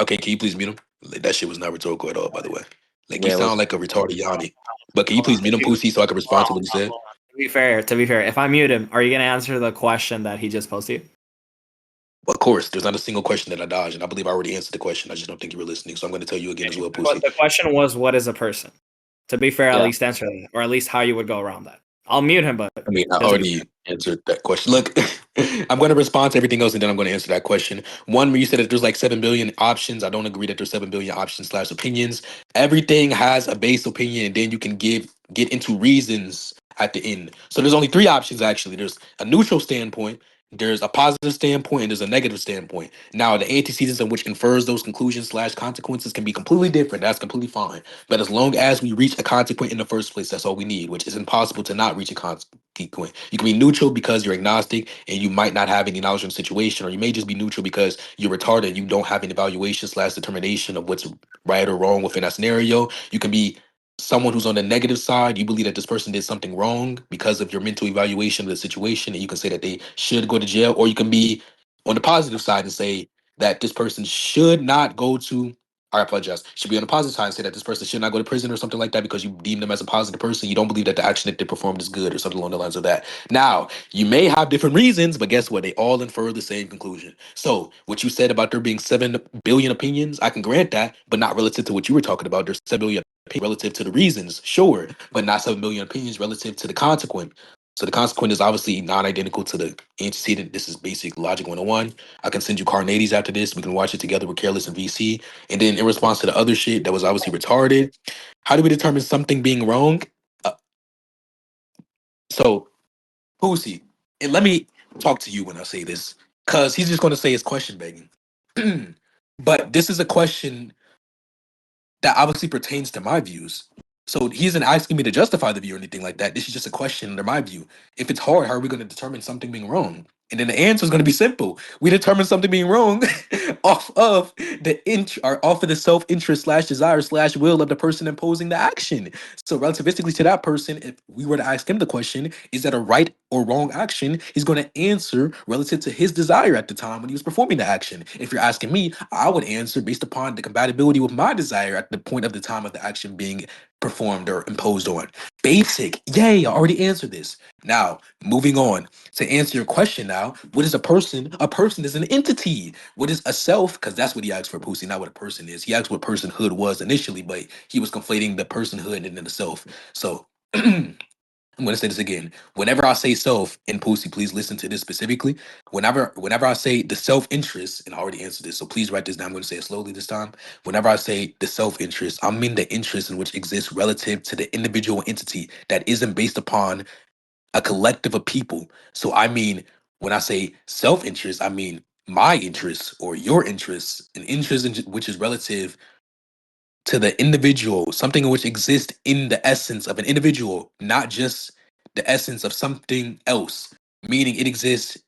okay, can you please mute him? Like, that shit was not rhetorical at all, by the way. Like, you Yeah, it was. sound like a retarded Yanni. But can you Hold on. please mute him, Pussy, so I can respond to what he said? To be fair, if I mute him, are you gonna answer the question that he just posed to you? Of course, there's not a single question that I dodged, and I believe I already answered the question. I just don't think you were listening. So I'm going to tell you again as well, But Pussy. the question was, what is a person? To be fair, at Yeah. least answer that, or at least how you would go around that. I'll mute him, but I mean, I just to be already answered that question. Look, I'm going to respond to everything else, and then I'm going to answer that question. One, where you said that there's like 7 billion options. I don't agree that there's 7 billion options slash opinions. Everything has a base opinion, and then you can get into reasons at the end. So there's only 3 options actually. There's a neutral standpoint, there's a positive standpoint, and there's a negative standpoint. Now, the antecedents in which infers those conclusions slash consequences can be completely different. That's completely fine. But as long as we reach a consequent in the first place, that's all we need, which is impossible to not reach a consequent. You can be neutral because you're agnostic and you might not have any knowledge on the situation, or you may just be neutral because you're retarded and you don't have an evaluation slash determination of what's right or wrong within that scenario. You can be someone who's on the negative side. You believe that this person did something wrong because of your mental evaluation of the situation, and you can say that they should go to jail, or you can be on the positive side and say that this person should not go to, I apologize, should be on the positive side and say that this person should not go to prison or something like that because you deem them as a positive person. You don't believe that the action that they performed is good or something along the lines of that. Now, you may have different reasons, but guess what? They all infer the same conclusion. So, what you said about there being 7 billion opinions, I can grant that, but not relative to what you were talking about. There's 7 billion opinions relative to the reasons, sure, but not 7 billion opinions relative to the consequent. So the consequent is obviously non-identical to the antecedent. This is basic logic 101. I can send you Carnades after this. We can watch it together with Careless and VC. And then in response to the other shit that was obviously retarded, how do we determine something being wrong? Uh, so, Pussy, and let me talk to you when I say this, because he's just going to say it's question begging. But this is a question that obviously pertains to my views. So he isn't asking me to justify the view or anything like that. This is just a question under my view. If it's hard, how are we going to determine something being wrong? And then the answer is going to be simple. We determine something being wrong off of or off of the self-interest slash desire slash will of the person imposing the action. So relativistically to that person, if we were to ask him the question, is that a right or wrong action? He's going to answer relative to his desire at the time when he was performing the action. If you're asking me, I would answer based upon the compatibility with my desire at the point of the time of the action being performed or imposed on. Basic. Yay, I already answered this. Now, moving on to answer your question now, what is a person? A person is an entity. What is a self? Because that's what he asked for, Pussy, not what a person is. He asked what personhood was initially, but he was conflating the personhood and then the self. So I'm I'm going to say this again. Whenever I say self, and Pussy, please listen to this specifically. Whenever I say the self-interest, and I already answered this, so please write this down. I'm going to say it slowly this time. Whenever I say the self-interest, I mean the interest in which exists relative to the individual entity that isn't based upon a collective of people. So I mean, when I say self-interest, I mean my interests or your interests, an interest which is relative to the individual, something which exists in the essence of an individual, not just the essence of something else, meaning it exists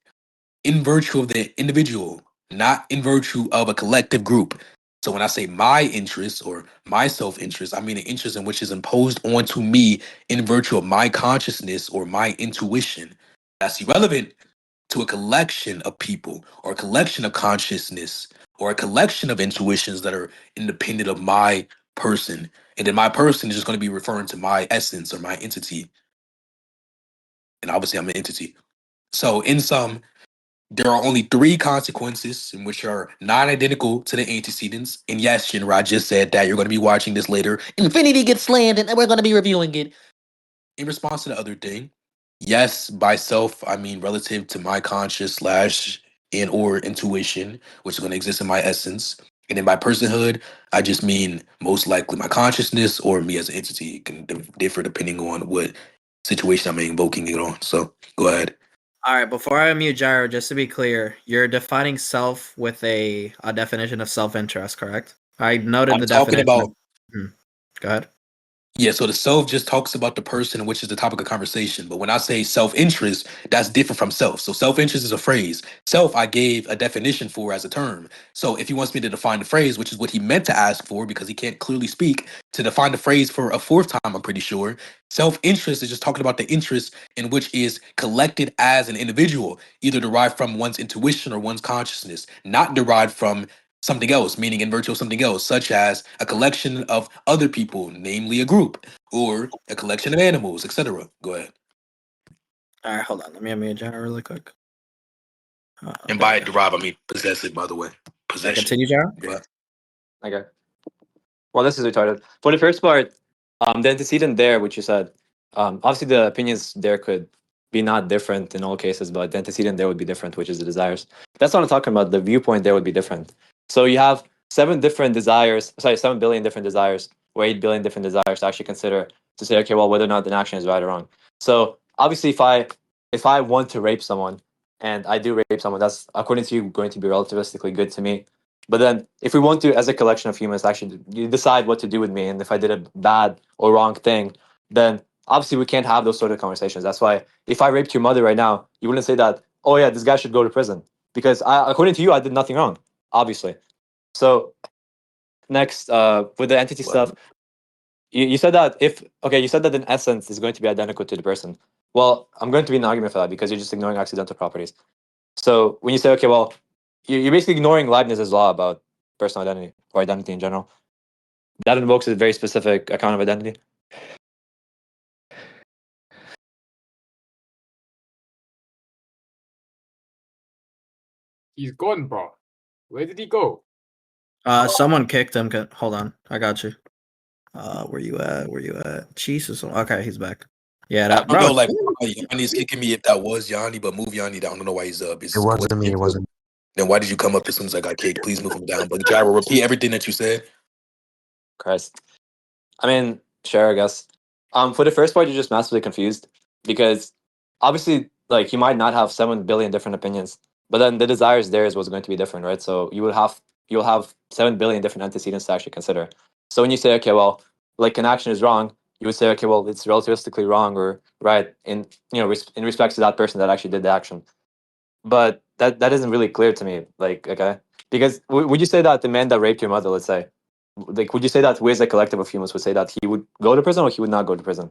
in virtue of the individual, not in virtue of a collective group. So when I say my interest or my self-interest, I mean an interest in which is imposed onto me in virtue of my consciousness or my intuition. That's irrelevant to a collection of people or a collection of consciousness or a collection of intuitions that are independent of my person. And then my person is just going to be referring to my essence or my entity. And obviously I'm an entity. So in sum, there are only three consequences in which are non-identical to the antecedents. And yes, Shinra, I just said that you're going to be watching this later. Infinity gets slammed and we're going to be reviewing it. In response to the other thing, yes, by self, I mean relative to my conscious slash and or intuition, which is going to exist in my essence. And then by personhood, I just mean most likely my consciousness or me as an entity. It can differ depending on what situation I'm invoking it on. So go ahead. All right, before I mute Gyro, just to be clear, you're defining self with a definition of self-interest, correct? I noted I'm the talking definition. about Go ahead. Yeah, so the self just talks about the person, which is the topic of conversation. But when I say self-interest, that's different from self. So self-interest is a phrase. Self, I gave a definition for as a term. So if he wants me to define the phrase, which is what he meant to ask for because he can't clearly speak, to define the phrase for a fourth time, I'm pretty sure. Self-interest is just talking about the interest in which is collected as an individual, either derived from one's intuition or one's consciousness, not derived from something else, meaning in virtue of something else, such as a collection of other people, namely a group, or a collection of animals, etc. Go ahead. All right, hold on. Let me unmute Gyro really quick. And by Okay. derive, I mean possessive, by the way. Can I Possession. continue, Gyro? Go ahead. Okay. Well, this is retarded. For the first part, the antecedent there, which you said, obviously the opinions there could be not different in all cases, but the antecedent there would be different, which is the desires. That's what I'm talking about. The viewpoint there would be different. So you have 7 billion different desires, or 8 billion different desires to actually consider to say, okay, well, whether or not an action is right or wrong. So obviously, if I want to rape someone and I do rape someone, that's according to you going to be relativistically good to me. But then, if we want to, as a collection of humans, actually you decide what to do with me, and if I did a bad or wrong thing, then obviously we can't have those sort of conversations. That's why if I raped your mother right now, you wouldn't say that, oh yeah, this guy should go to prison, because according to you, I did nothing wrong, obviously. So next, with the entity stuff, you said that you said that in essence is going to be identical to the person. Well, I'm going to be an argument for that because you're just ignoring accidental properties. So when you say, okay, well, you're basically ignoring Leibniz's law about personal identity or identity in general. That invokes a very specific account of identity. He's gone, bro. Where did he go? Someone kicked him. Hold on, I got you. Where you at? Where you at? Jesus. Okay, he's back. Yeah, I that don't bro. know, like Yanni's kicking me if that was Yanni, but move Yanni down. I don't know why he's up. It wasn't me. It wasn't. Then why did you come up as soon as I got kicked? Please move him down. But Gyro, repeat everything that you said. Christ. I mean, sure, I guess. For the first part, you're just massively confused because obviously, like, you might not have 7 billion different opinions, but then the desires there is what's going to be different, right? So you'll have 7 billion different antecedents to actually consider. So when you say, okay, well, like an action is wrong, you would say, okay, well, it's relativistically wrong or right in in respect to that person that actually did the action. But that isn't really clear to me. Like, okay, because would you say that the man that raped your mother, let's say, like, would you say that we as a collective of humans would say that he would go to prison or he would not go to prison?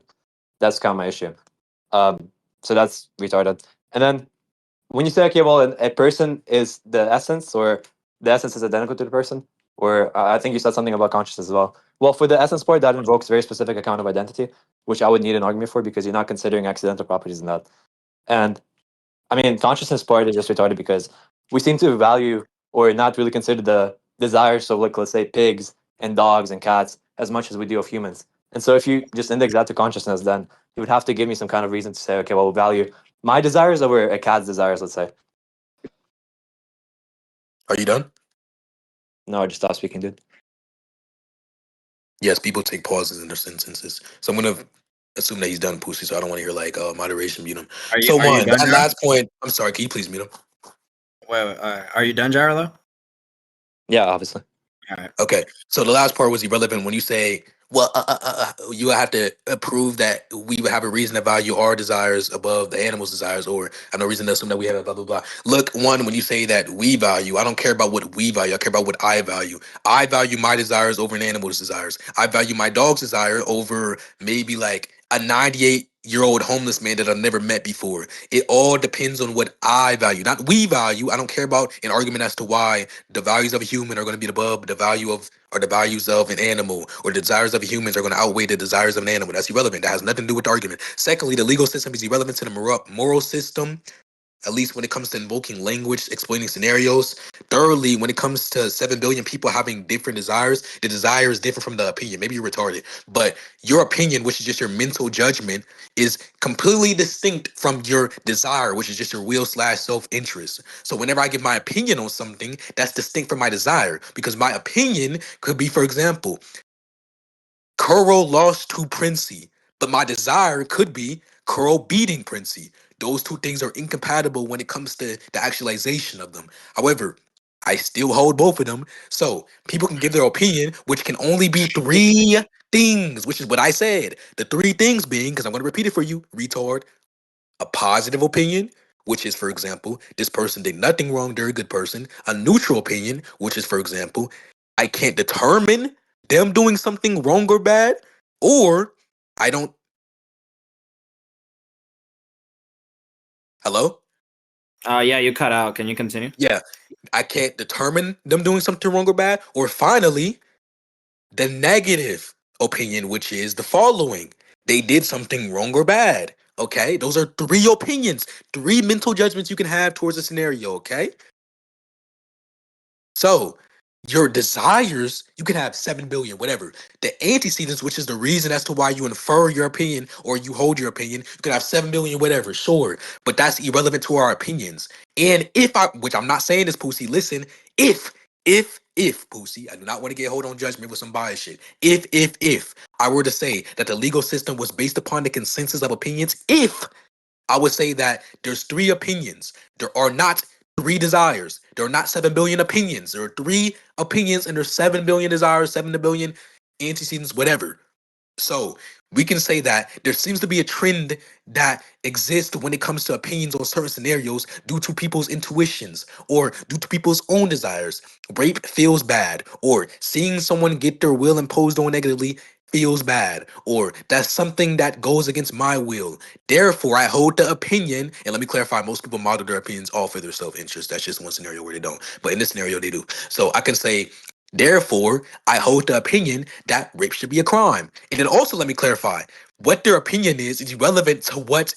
That's kind of my issue. So that's retarded. And then when you say, okay, well, a person is the essence, or the essence is identical to the person, or I think you said something about consciousness as well. Well, for the essence part, that invokes very specific account of identity, which I would need an argument for because you're not considering accidental properties in that. And I mean, consciousness part is just retarded because we seem to value or not really consider the desires of, like, let's say, pigs and dogs and cats as much as we do of humans. And so if you just index that to consciousness, then you would have to give me some kind of reason to say, okay, well, we'll value my desires over a cat's desires, let's say. Are you done? No, I just stopped speaking, dude. Yes, people take pauses in their sentences. So I'm gonna assume that he's done, Pussy. So I don't want to hear like moderation mute him. So Are you one, done, that Gyro? last point. I'm sorry. Can you please mute him? Wait, are you done, Gyro? Though? Yeah, obviously. All right. Okay. So the last part was irrelevant when you say, well, you have to prove that we would have a reason to value our desires above the animal's desires, or I no reason to assume that we have a blah, blah, blah. Look, one, when you say that we value, I don't care about what we value. I care about what I value. I value my desires over an animal's desires. I value my dog's desire over maybe like a 98-year-old homeless man that I've never met before. It all depends on what I value, not we value. I don't care about an argument as to why the values of a human are going to be above the value of or the values of an animal, or the desires of humans are going to outweigh the desires of an animal. That's irrelevant. That has nothing to do with the argument. Secondly, the legal system is irrelevant to the moral system, at least when it comes to invoking language, explaining scenarios. Thirdly, when it comes to 7 billion people having different desires, the desire is different from the opinion. Maybe you're retarded, but your opinion, which is just your mental judgment, is completely distinct from your desire, which is just your will/self-interest. So whenever I give my opinion on something, that's distinct from my desire, because my opinion could be, for example, Kuro lost to Princey, but my desire could be Kuro beating Princey. Those two things are incompatible when it comes to the actualization of them. However, I still hold both of them. So people can give their opinion, which can only be three things, which is what I said. The three things being, because I'm going to repeat it for you, retard, a positive opinion, which is, for example, this person did nothing wrong, they're a good person. A neutral opinion, which is, for example, I can't determine them doing something wrong or bad, or I don't. Hello? Yeah, you cut out. Can you continue? Yeah, I can't determine them doing something wrong or bad. Or finally, the negative opinion, which is the following: they did something wrong or bad. Okay, those are three opinions, three mental judgments you can have towards a scenario. Okay. So your desires, you can have 7 billion, whatever. The antecedents, which is the reason as to why you infer your opinion or you hold your opinion, you can have 7 billion, whatever, sure. But that's irrelevant to our opinions. And which I'm not saying this, Pussy, listen, if, Pussy, I do not want to get hold on judgment with some bias shit. If I were to say that the legal system was based upon the consensus of opinions, if I would say that there's three opinions. There are not three desires. There are not 7 billion opinions. There are three opinions and there's 7 billion desires, 7 billion antecedents, whatever. So we can say that there seems to be a trend that exists when it comes to opinions on certain scenarios due to people's intuitions or due to people's own desires. Rape feels bad, or seeing someone get their will imposed on negatively feels bad, or that's something that goes against my will. Therefore, I hold the opinion, and let me clarify, most people model their opinions all for their self-interest. That's just one scenario where they don't. But in this scenario, they do. So I can say, therefore, I hold the opinion that rape should be a crime. And then also let me clarify, what their opinion is irrelevant to what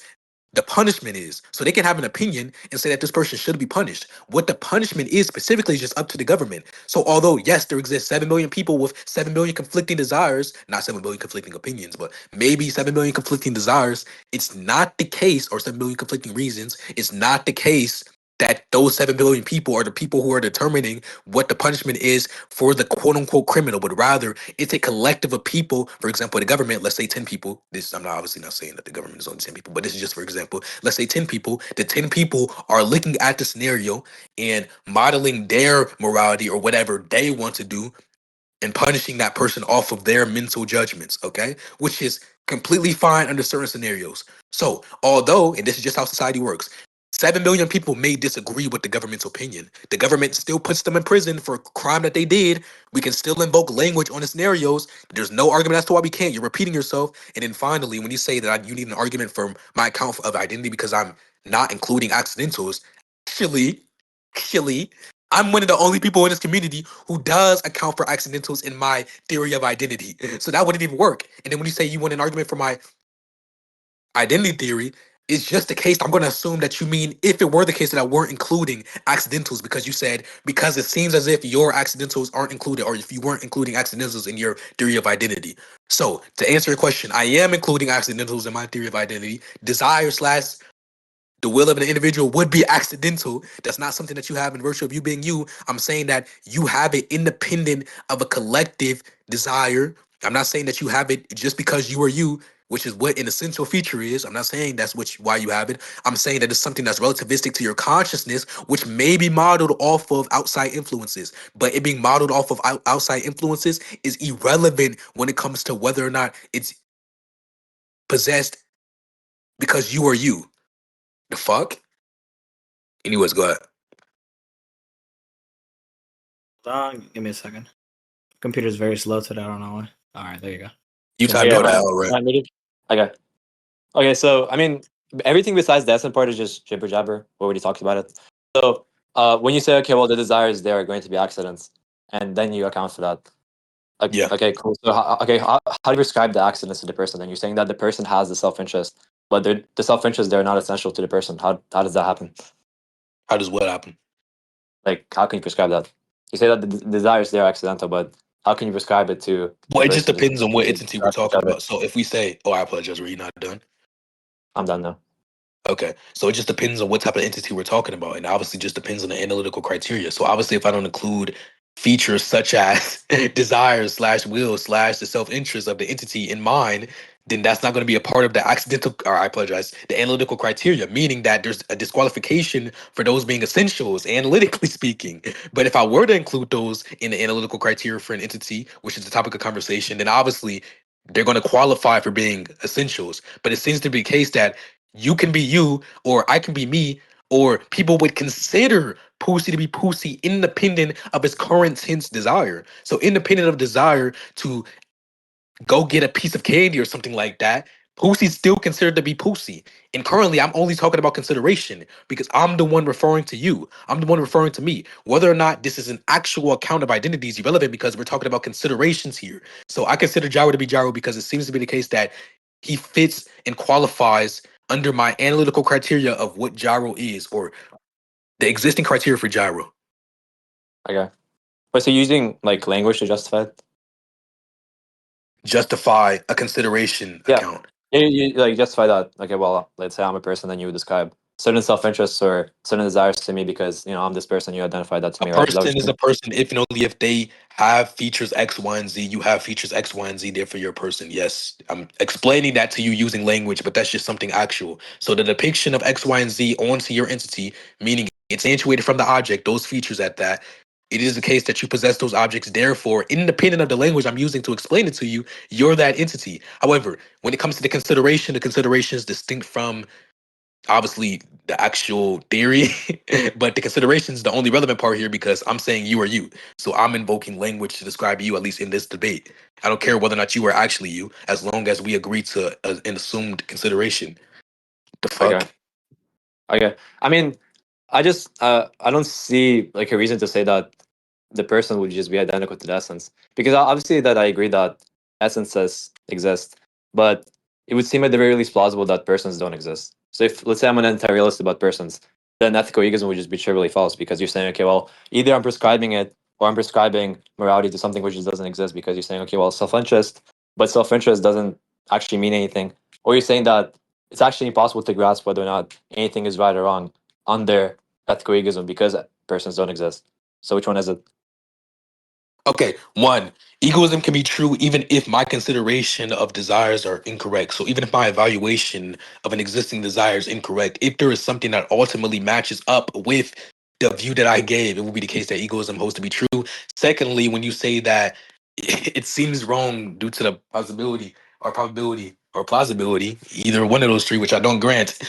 the punishment is. So they can have an opinion and say that this person should be punished. What the punishment is specifically is just up to the government. So although, yes, there exists 7 million people with 7 million conflicting desires, not 7 million conflicting opinions, but maybe 7 million conflicting desires, it's not the case, or 7 million conflicting reasons, it's not the case that those 7 billion people are the people who are determining what the punishment is for the quote unquote criminal, but rather it's a collective of people. For example, the government, let's say 10 people. This, I'm not obviously not saying that the government is only 10 people, but this is just for example. Let's say 10 people. The 10 people are looking at the scenario and modeling their morality or whatever they want to do and punishing that person off of their mental judgments, okay? Which is completely fine under certain scenarios. So, although, and this is just how society works, 7 million people may disagree with the government's opinion. The government still puts them in prison for a crime that they did. We can still invoke language on the scenarios. There's no argument as to why we can't. You're repeating yourself. And then finally, when you say that you need an argument for my account of identity because I'm not including accidentals, actually, actually, I'm one of the only people in this community who does account for accidentals in my theory of identity. So that wouldn't even work. And then when you say you want an argument for my identity theory, It's just the case. I'm going to assume that you mean if it were the case that I weren't including accidentals, because you said because it seems as if your accidentals aren't included, or if you weren't including accidentals in your theory of identity. So to answer your question, I am including accidentals in my theory of identity. Desire slash the will of an individual would be accidental. That's not something that you have in virtue of you being you. I'm saying that you have it independent of a collective desire. I'm not saying that you have it just because you are you, which is what an essential feature is. I'm not saying that's why you have it. I'm saying that it's something that's relativistic to your consciousness, which may be modeled off of outside influences. But it being modeled off of outside influences is irrelevant when it comes to whether or not it's possessed because you are you. The fuck? Anyways, go ahead. Give me a second. Computer's very slow today. I don't know why. All right, there you go. You typed Yeah, all that am out, right? I muted? Okay. Okay, so I mean, everything besides the essence part is just jibber jabber. We already talked about it. So when you say, okay, well, the desires there are going to be accidents, and then you account for that. Yeah. Okay, cool. So how do you describe the accidents to the person? Then you're saying that the person has the self-interest, but the self-interest they're not essential to the person. How does that happen? How does what happen? Like, how can you prescribe that? You say that the desires they're accidental, but how can you prescribe it to Well, the it just person? depends on what entity we're talking Whichever. about. So if we say, oh, I apologize, were you not done? I'm done now. Okay. So it just depends on what type of entity we're talking about. And obviously just depends on the analytical criteria. So obviously if I don't include features such as desires slash will slash the self-interest of the entity in mind, then that's not going to be a part of the accidental, or I apologize, the analytical criteria, meaning that there's a disqualification for those being essentials, analytically speaking. But if I were to include those in the analytical criteria for an entity, which is the topic of conversation, then obviously they're going to qualify for being essentials. But it seems to be the case that you can be you, or I can be me, or people would consider Pussy to be Pussy independent of his current tense desire. So independent of desire to go get a piece of candy or something like that, Pussy's still considered to be Pussy. And currently I'm only talking about consideration because I'm the one referring to you. I'm the one referring to me. Whether or not this is an actual account of identity is irrelevant because we're talking about considerations here. So I consider Gyro to be Gyro because it seems to be the case that he fits and qualifies under my analytical criteria of what gyro is, or the existing criteria for gyro. Okay. But so using like language to justify it? Justify a consideration Yeah. account. You like justify that. Okay, well, let's say I'm a person, then you would describe certain self-interests or certain desires to me because I'm this person. You identify that to A me, right? Is that what person you're is a saying? person if and only if they have features X, Y, and Z. You have features X, Y, and Z. Therefore, you're a person. Yes, I'm explaining that to you using language, but that's just something actual. So the depiction of X, Y, and Z onto your entity, meaning it's accentuated from the object, those features at that. It is the case that you possess those objects. Therefore, independent of the language I'm using to explain it to you, you're that entity. However, when it comes to the consideration is distinct from obviously the actual theory, but the consideration is the only relevant part here because I'm saying you are you. So I'm invoking language to describe you, at least in this debate. I don't care whether or not you are actually you, as long as we agree to an assumed consideration. The fuck? Okay. Okay. I mean, I don't see like a reason to say that the person would just be identical to the essence because obviously that I agree that essences exist, but it would seem at the very least plausible that persons don't exist. So if let's say I'm an anti-realist about persons, then ethical egoism would just be trivially false because you're saying, okay, well, either I'm prescribing it or I'm prescribing morality to something which just doesn't exist because you're saying, okay, well, self-interest, but self-interest doesn't actually mean anything, or you're saying that it's actually impossible to grasp whether or not anything is right or wrong under ethical egoism because persons don't exist. So which one is it? Okay, one, egoism can be true even if my consideration of desires are incorrect. So even if my evaluation of an existing desire is incorrect, if there is something that ultimately matches up with the view that I gave, it will be the case that egoism holds to be true. Secondly, when you say that it seems wrong due to the possibility or probability or plausibility, either one of those three, which I don't grant,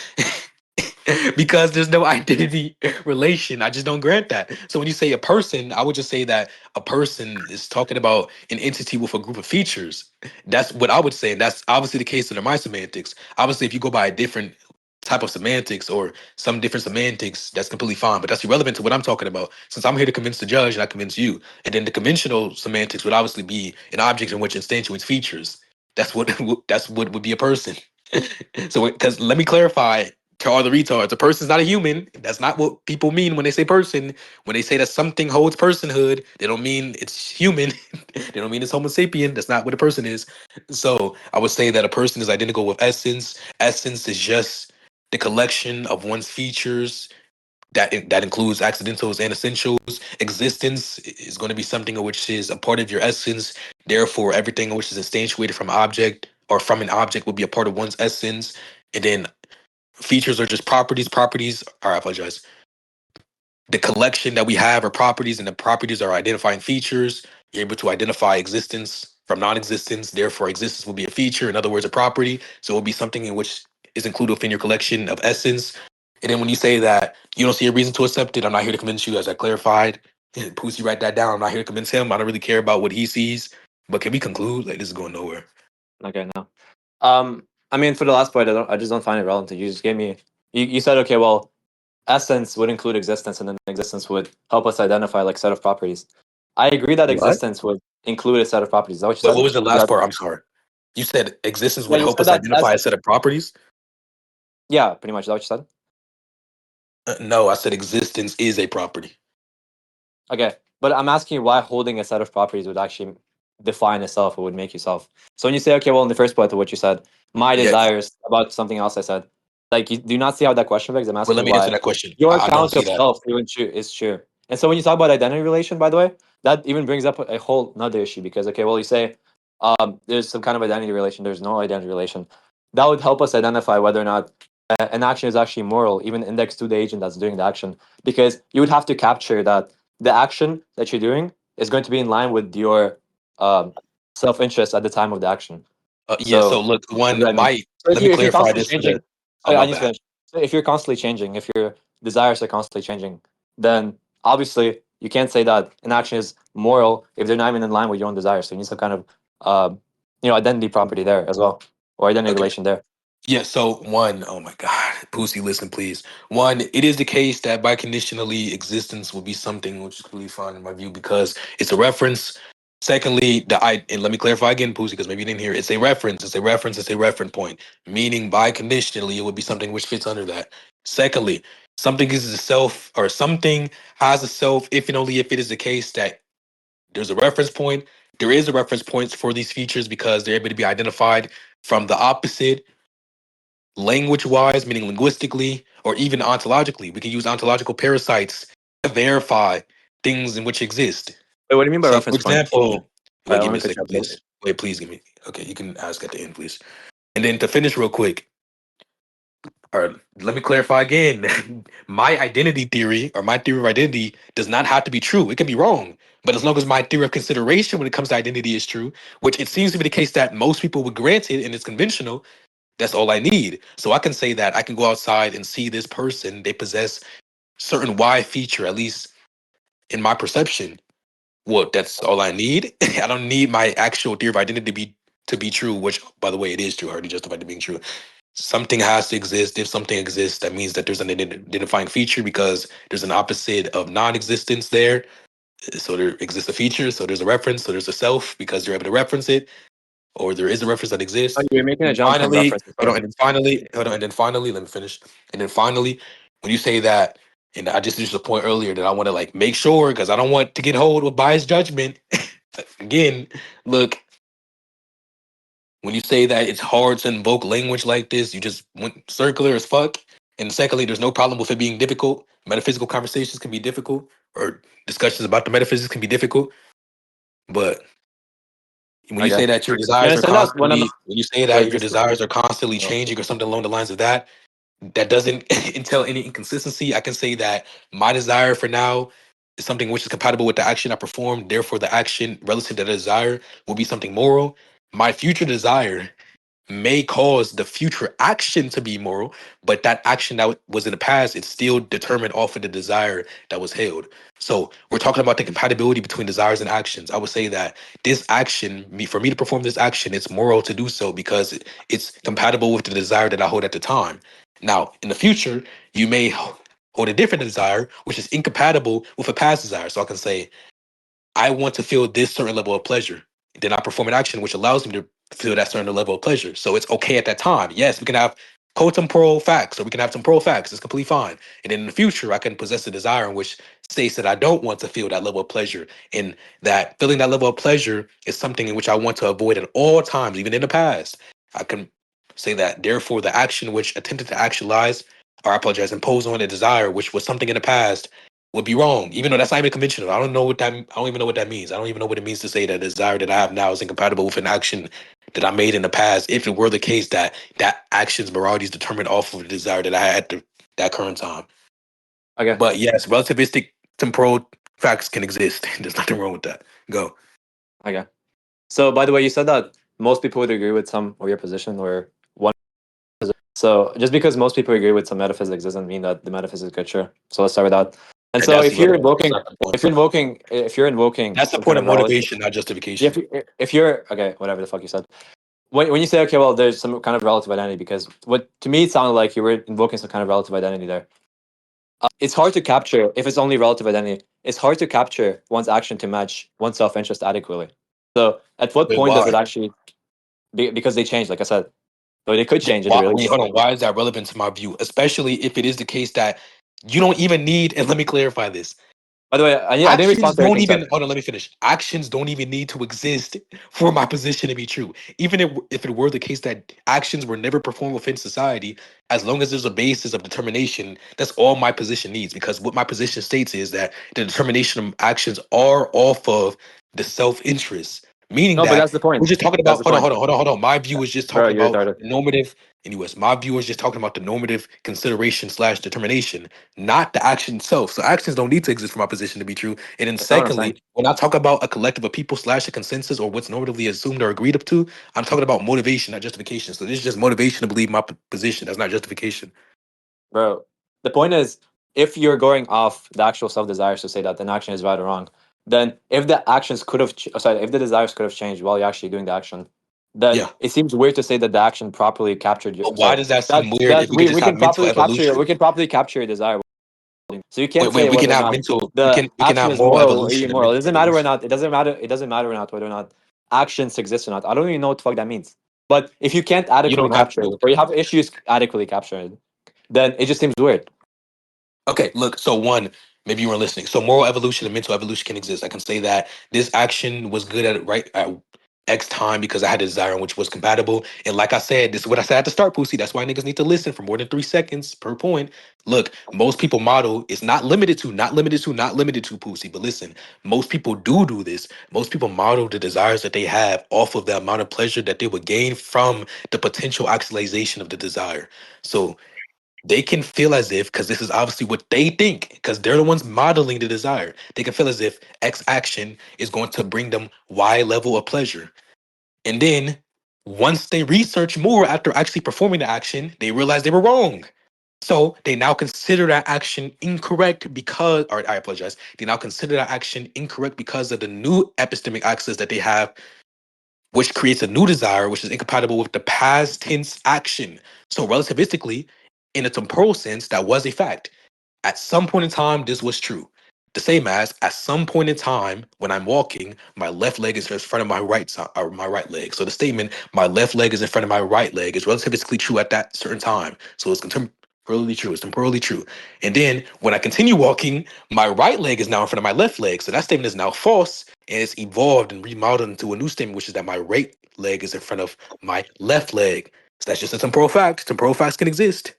because there's no identity relation. I just don't grant that. So when you say a person, I would just say that a person is talking about an entity with a group of features. That's what I would say. And that's obviously the case under my semantics. Obviously, if you go by a different type of semantics or some different semantics, that's completely fine. But that's irrelevant to what I'm talking about. Since I'm here to convince the judge and I convince you. And then the conventional semantics would obviously be an object in which instantiates features. That's what that's what would be a person. So, because let me clarify to all the retards, a person's not a human. That's not what people mean when they say person. When they say that something holds personhood, they don't mean it's human. They don't mean it's Homo sapien. That's not what a person is. So, I would say that a person is identical with essence. Essence is just the collection of one's features that includes accidentals and essentials. Existence is going to be something which is a part of your essence. Therefore, everything which is instantiated from object or from an object will be a part of one's essence. And then features are just properties. Properties are, I apologize. The collection that we have are properties, and the properties are identifying features. You're able to identify existence from non-existence. Therefore, existence will be a feature. In other words, a property. So it will be something in which is included within your collection of essence. And then when you say that you don't see a reason to accept it, I'm not here to convince you, as I clarified. Pussy, write that down. I'm not here to convince him. I don't really care about what he sees. But can we conclude? Like, this is going nowhere. Okay, no. I mean, for the last point, I just don't find it relevant. You just gave me. You said, okay, well, essence would include existence, and then existence would help us identify like set of properties. I agree that What? existence would include a set of properties. Is that what you Wait, said? what was the Yeah, last part? I'm sorry. You said existence yeah, would you help said us that. identify a set of properties? Yeah, pretty much. Is that what you said? No, I said existence is a property. Okay, but I'm asking you why holding a set of properties would actually define a self or would make you self. So when you say, okay, well, in the first part of what you said, my Yeah. desires about something else I said, like, you do not see how that question works. I'm Well, asking let you me answer why that question. your I don't account see of that. self even is true. And so when you talk about identity relation, by the way, that even brings up a whole another issue because, okay, well, you say there's some kind of identity relation, there's no identity relation. That would help us identify whether or not an action is actually moral, even indexed to the agent that's doing the action, because you would have to capture that the action that you're doing is going to be in line with your um, self-interest at the time of the action. Yeah. So So look, what one, do I mean? So let me if you're clarify constantly this for the. changing, Oh, I my need to bad. finish. So if you're constantly changing, if your desires are constantly changing, then obviously you can't say that an action is moral if they're not even in line with your own desires. So you need some kind of identity property there as well, or identity Okay. relation there. Yeah. So one, oh my God, Pussy, listen, please. One, it is the case that biconditionally existence will be something which is completely fine in my view because it's a reference. Secondly, and let me clarify again, Pussy, because maybe you didn't hear it. It's a reference. It's a reference. It's a reference point. Meaning, biconditionally, it would be something which fits under that. Secondly, something is a self, or something has a self, if and only if it is the case that there's a reference point. There is a reference point for these features because they're able to be identified from the opposite language wise, meaning linguistically, or even ontologically. We can use ontological parasites to verify things in which exist. Wait, what do you mean by Say, for reference point? example, All right, wait, let give me me a cut you second, off there. please. Wait, please give me. Okay, you can ask at the end, please. And then to finish real quick, all right, let me clarify again. My identity theory or my theory of identity does not have to be true. It can be wrong. But as long as my theory of consideration when it comes to identity is true, which it seems to be the case that most people would grant it and it's conventional, that's all I need. So I can say that I can go outside and see this person, they possess certain Y feature, at least in my perception. Well, that's all I need. I don't need my actual theory of identity to be true, which by the way it is true. I already justified it being true. Something has to exist. If something exists, that means that there's an identifying feature because there's an opposite of non-existence there. So there exists a feature, so there's a reference, so there's a self because you're able to reference it, or there is a reference that Oh, exists. you're making a And jump from finally, reference to hold on, self. and then finally, hold on, and then finally, let me finish. And then finally, when you say that, and I just used a point earlier that I want to like make sure because I don't want to get hold with biased judgment. Again, look, when you say that it's hard to invoke language like this, you just went circular as fuck. And secondly, there's no problem with it being difficult. Metaphysical conversations can be difficult, or discussions about the metaphysics can be difficult. But when you Okay. say that your You desires are understand that constantly, when you say wait, that your just desires are constantly oh, changing or something along the lines of that, that doesn't entail any inconsistency. I can say that my desire for now is something which is compatible with the action I perform. Therefore, the action relative to the desire will be something moral. My future desire may cause the future action to be moral, but that action that was in the past, it's still determined off of the desire that was held. So we're talking about the compatibility between desires and actions. I would say that this action, for me to perform this action, it's moral to do so because it's compatible with the desire that I hold at the time. Now, in the future, you may hold a different desire, which is incompatible with a past desire. So I can say, I want to feel this certain level of pleasure. Then I perform an action which allows me to feel that certain level of pleasure. So it's okay at that time. Yes, we can have co-temporal facts, or we can have temporal facts. It's completely fine. And then in the future, I can possess a desire in which states that I don't want to feel that level of pleasure, and that feeling that level of pleasure is something in which I want to avoid at all times, even in the past. I can say that, therefore, the action which attempted to actualize, or I apologize, impose on a desire, which was something in the past, would be wrong, even though that's not even conventional. I don't know what that. I don't even know what that means. I don't even know what it means to say that the desire that I have now is incompatible with an action that I made in the past. If it were the case that that action's morality is determined off of the desire that I had at that current time. Okay. But yes, relativistic temporal facts can exist. There's nothing wrong with that. Go. Okay. So, by the way, you said that most people would agree with some of your position or one. So, just because most people agree with some metaphysics doesn't mean that the metaphysics is sure. So let's start with that. And so, that's if you're irrelevant. That's invoking, not the point. if you're invoking, That's the some point kind of of relative, motivation, not justification. if you're okay, whatever the fuck you said. When you say, okay, well, there's some kind of relative identity, because what to me it sounded like you were invoking some kind of relative identity there. It's hard to capture if it's only relative identity. It's hard to capture one's action to match one's self-interest adequately. So, at what Wait, point does why? it actually? Because they change, like I said. So they could change it. Why, Really. wait, hold on. Why is that relevant to my view? Especially if it is the case that you don't even need, and let me clarify this. By the way, I didn't Actions respond to don't anything even, said. hold on, let me finish. Actions don't even need to exist for my position to be true. Even if it were the case that actions were never performed within society, as long as there's a basis of determination, that's all my position needs. Because what my position states is that the determination of actions are off of the self-interest. Meaning No, but that that's the we're point. just talking That's about, the hold on, point, hold on, hold on, hold on. My view is just bro. talking You're about retarded, normative, anyways, my view is just talking about the normative consideration slash determination, not the action itself. So actions don't need to exist for my position to be true. And then That's not what I'm saying. secondly, when I talk about a collective of people slash a consensus or what's normatively assumed or agreed up to, I'm talking about motivation, not justification. So this is just motivation to believe my position. That's not justification. Bro. The point is, if you're going off the actual self-desires to say that an action is right or wrong, then if the actions could have, if the desires could have changed while you're actually doing the action, then Yeah. it seems weird to say that the action properly captured your. But why does that seem weird if That we could we just can have mental properly capture evolution? we can properly capture your desire. So you can't Wait, say we can whether or have not mental, the we can action have is moral moral or evolution and immoral. It mental doesn't matter or evolution. not. It doesn't matter. It doesn't matter or not whether or not actions exist or not. I don't even know what the fuck that means. But if you can't You adequately don't have to capture know it, what or that you have means. issues adequately capturing it, then it just seems weird. Okay, look, so one, maybe you weren't listening. So moral evolution and mental evolution can exist. I can say that this action was good at X time because I had a desire in which was compatible. And like I said, this is what I said at the start, Pussy. That's why niggas need to listen for more than 3 seconds per point. Look, most people model is not limited to, not limited to Pussy. But listen, most people do this. Most people model the desires that they have off of the amount of pleasure that they would gain from the potential actualization of the desire. So they can feel as if, because this is obviously what they think, because they're the ones modeling the desire, they can feel as if X action is going to bring them Y level of pleasure. And then once they research more after actually performing the action, they realize they were wrong. So they now consider that action incorrect because, or I apologize, they now consider that action incorrect because of the new epistemic access that they have, which creates a new desire, which is incompatible with the past tense action. So relativistically, in a temporal sense, that was a fact. At some point in time, this was true. The same as at some point in time when I'm walking, my left leg is in front of my right side or my right leg. So the statement, my left leg is in front of my right leg, is relativistically true at that certain time. So it's temporally true. It's temporally true. And then when I continue walking, my right leg is now in front of my left leg. So that statement is now false and it's evolved and remodeled into a new statement, which is that my right leg is in front of my left leg. So that's just a temporal fact. Temporal facts can exist.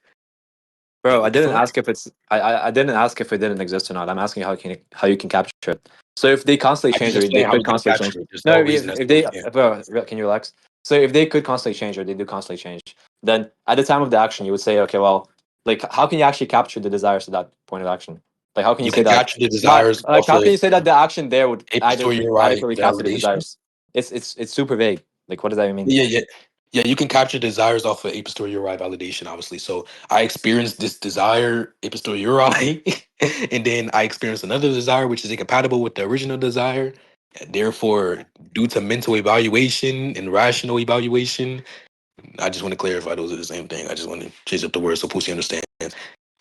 Bro, Like, I what the didn't fuck? ask if it's I didn't ask if it didn't exist or not. I'm asking how you can capture it. So if they constantly I just change or they explained how could we can constantly capture change. it. There's No, no reason as if to why they we can't. bro, can you relax? So if they could constantly change or they do constantly change, then at the time of the action you would say, okay, well, like how can you actually capture the desires to that point of action? Like how can you You say can that capture the desires off how can of you say that the action there would a posteriori adequately capture the validation. desires? It's super vague. Like what does that even mean? Yeah. You can capture desires off of a posteriori validation, obviously. So I experienced this desire a posteriori, and then I experienced another desire which is incompatible with the original desire. And therefore, due to mental evaluation and rational evaluation, I just want to clarify those are the same thing. I just want to change up the words so Pussy understands.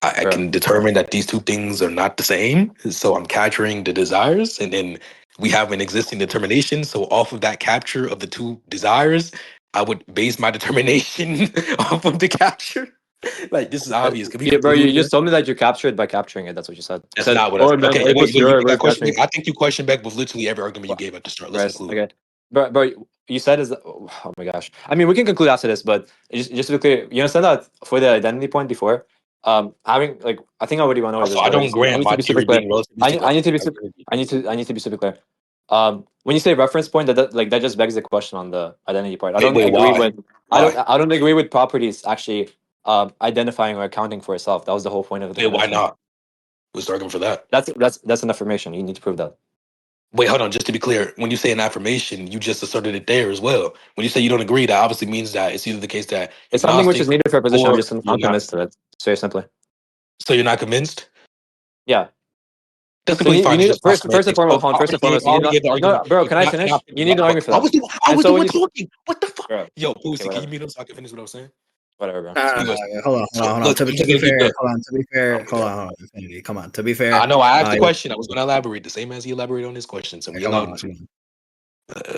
I Bro. can determine that these two things are not the same. So I'm capturing the desires, and then we have an existing determination. So off of that capture of the two desires, I would base my determination off of the capture. Like, this is obvious. Can we Yeah, bro, you conclude here? just told me that you captured by capturing it. That's what you said. You That's said, not what I said. man, Okay, it wait, takes you zero, get we're that question capturing. back? I think you questioned back with literally every argument you gave at the start. Let's Right. conclude. Okay. Bro, you said is oh my gosh. I mean, we can conclude after this, but just to be clear, you understand that for the identity point before, having like I think I already went over Also, this, I but don't I grant need to my be super theory clear. being relativistic. I need to be super, I need to be super clear. When you say reference point, that just begs the question on the identity part. I don't Wait, agree why? with Why? I don't agree with properties actually identifying or accounting for itself. That was the whole point of the Wait, why definition. not? What's the argument for that? That's an affirmation. You need to prove that. Wait, hold on. Just to be clear, when you say an affirmation, you just asserted it there as well. When you say you don't agree, that obviously means that it's either the case that you're It's something which agnostic is needed for a position. I'm or just you're not. unconvinced of it. Very simply. So you're not convinced? Yeah. That's So completely you fine. It's need just my first and semantics. foremost, hold on, first and I foremost, you need already not gave the no, argument. bro. You Can I cannot finish? pick the You need lock, to but argue for that. I And was so the when one you, talking. What the fuck? bro, Yo, okay, Pussy, can you whatever, mute up so I can finish what I was saying? whatever, bro. Nah, Anyways, hold on, so hold on. look, To we're be just gonna keep fair, going. hold on. To be Oh fair, my hold god. on, hold on. Infinity, come on. To be fair, I know I asked the yeah, question. I was gonna elaborate the same as he elaborated on his question. So we come allowed on, him come to. on.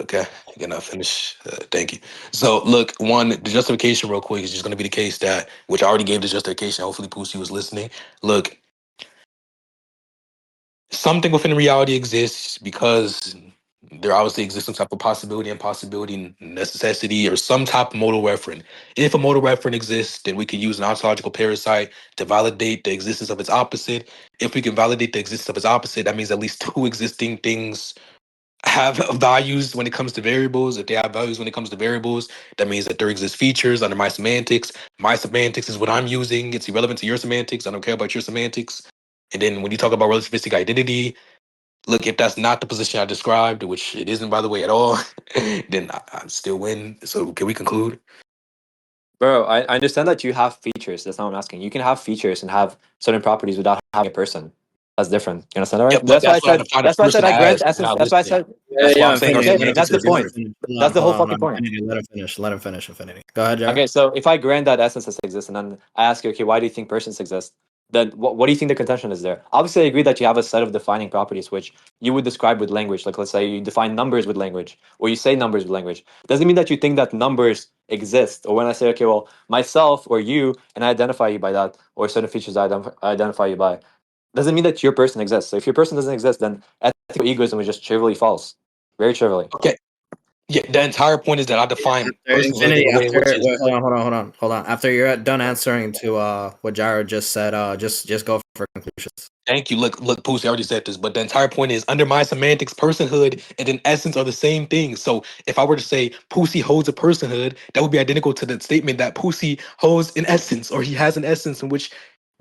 Okay, again, I'll finish. Thank you. So, look, one, the justification, real quick, is just going to be the case that, which I already gave the justification. Hopefully, Pussy was listening. Look, something within reality exists because there obviously exists some type of possibility, impossibility, necessity, or some type of modal referent. If a modal referent exists, then we can use an ontological parasite to validate the existence of its opposite. If we can validate the existence of its opposite, that means at least two existing things have values when it comes to variables. If they have values when it comes to variables, that means that there exist features under my semantics. My semantics is what I'm using. It's irrelevant to your semantics. I don't care about your semantics. And then when you talk about relativistic identity, look, if that's not the position I described, which it isn't, by the way, at all, then I still win. So can we conclude? Bro, I understand that you have features. That's not what I'm asking. You can have features and have certain properties without having a person. That's different. You understand that, Yeah, right? but That's why I that's what I said. define a That's why I said person I grant as. essence. Not That's why I listening. said. That's why I'm saying our Infinity. Okay, Let him that's the semantics finish. is point. different. That's the whole Hold on. fucking point. Infinity, let him finish. Let him finish. Infinity. Go ahead, Jared. Okay, so if I grant that essences exist, and then I ask you, okay, why do you think persons exist? Then what do you think the contention is there? Obviously, I agree that you have a set of defining properties which you would describe with language. Like, let's say you define numbers with language, or you say numbers with language. Doesn't mean that you think that numbers exist. Or when I say, okay, well, myself or you, and I identify you by that, or certain features I identify you by, doesn't mean that your person exists. So if your person doesn't exist, then ethical egoism is just trivially false. Very trivially. Okay. Yeah, the entire point is that I define After personhood in Infinity, a way in which after is. wait, hold on. After you're done answering to what Gyro just said, just go for conclusions. Thank you. Look, Pussy, I already said this, but the entire point is under my semantics, personhood and in essence are the same thing. So if I were to say Pussy holds a personhood, that would be identical to the statement that Pussy holds an essence, or he has an essence in which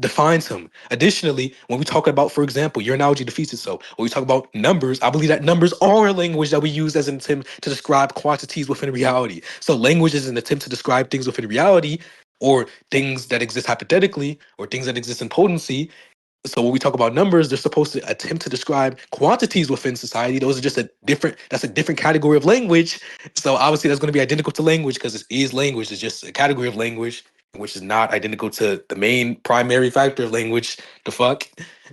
defines him. Additionally, when we talk about, for example, your analogy defeats itself. When we talk about numbers, I believe that numbers are a language that we use as an attempt to describe quantities within reality. So language is an attempt to describe things within reality, or things that exist hypothetically, or things that exist in potency. So when we talk about numbers, they're supposed to attempt to describe quantities within society. Those are just that's a different category of language. So obviously that's going to be identical to language because it is language. It's just a category of language, which is not identical to the main primary factor of language. The fuck.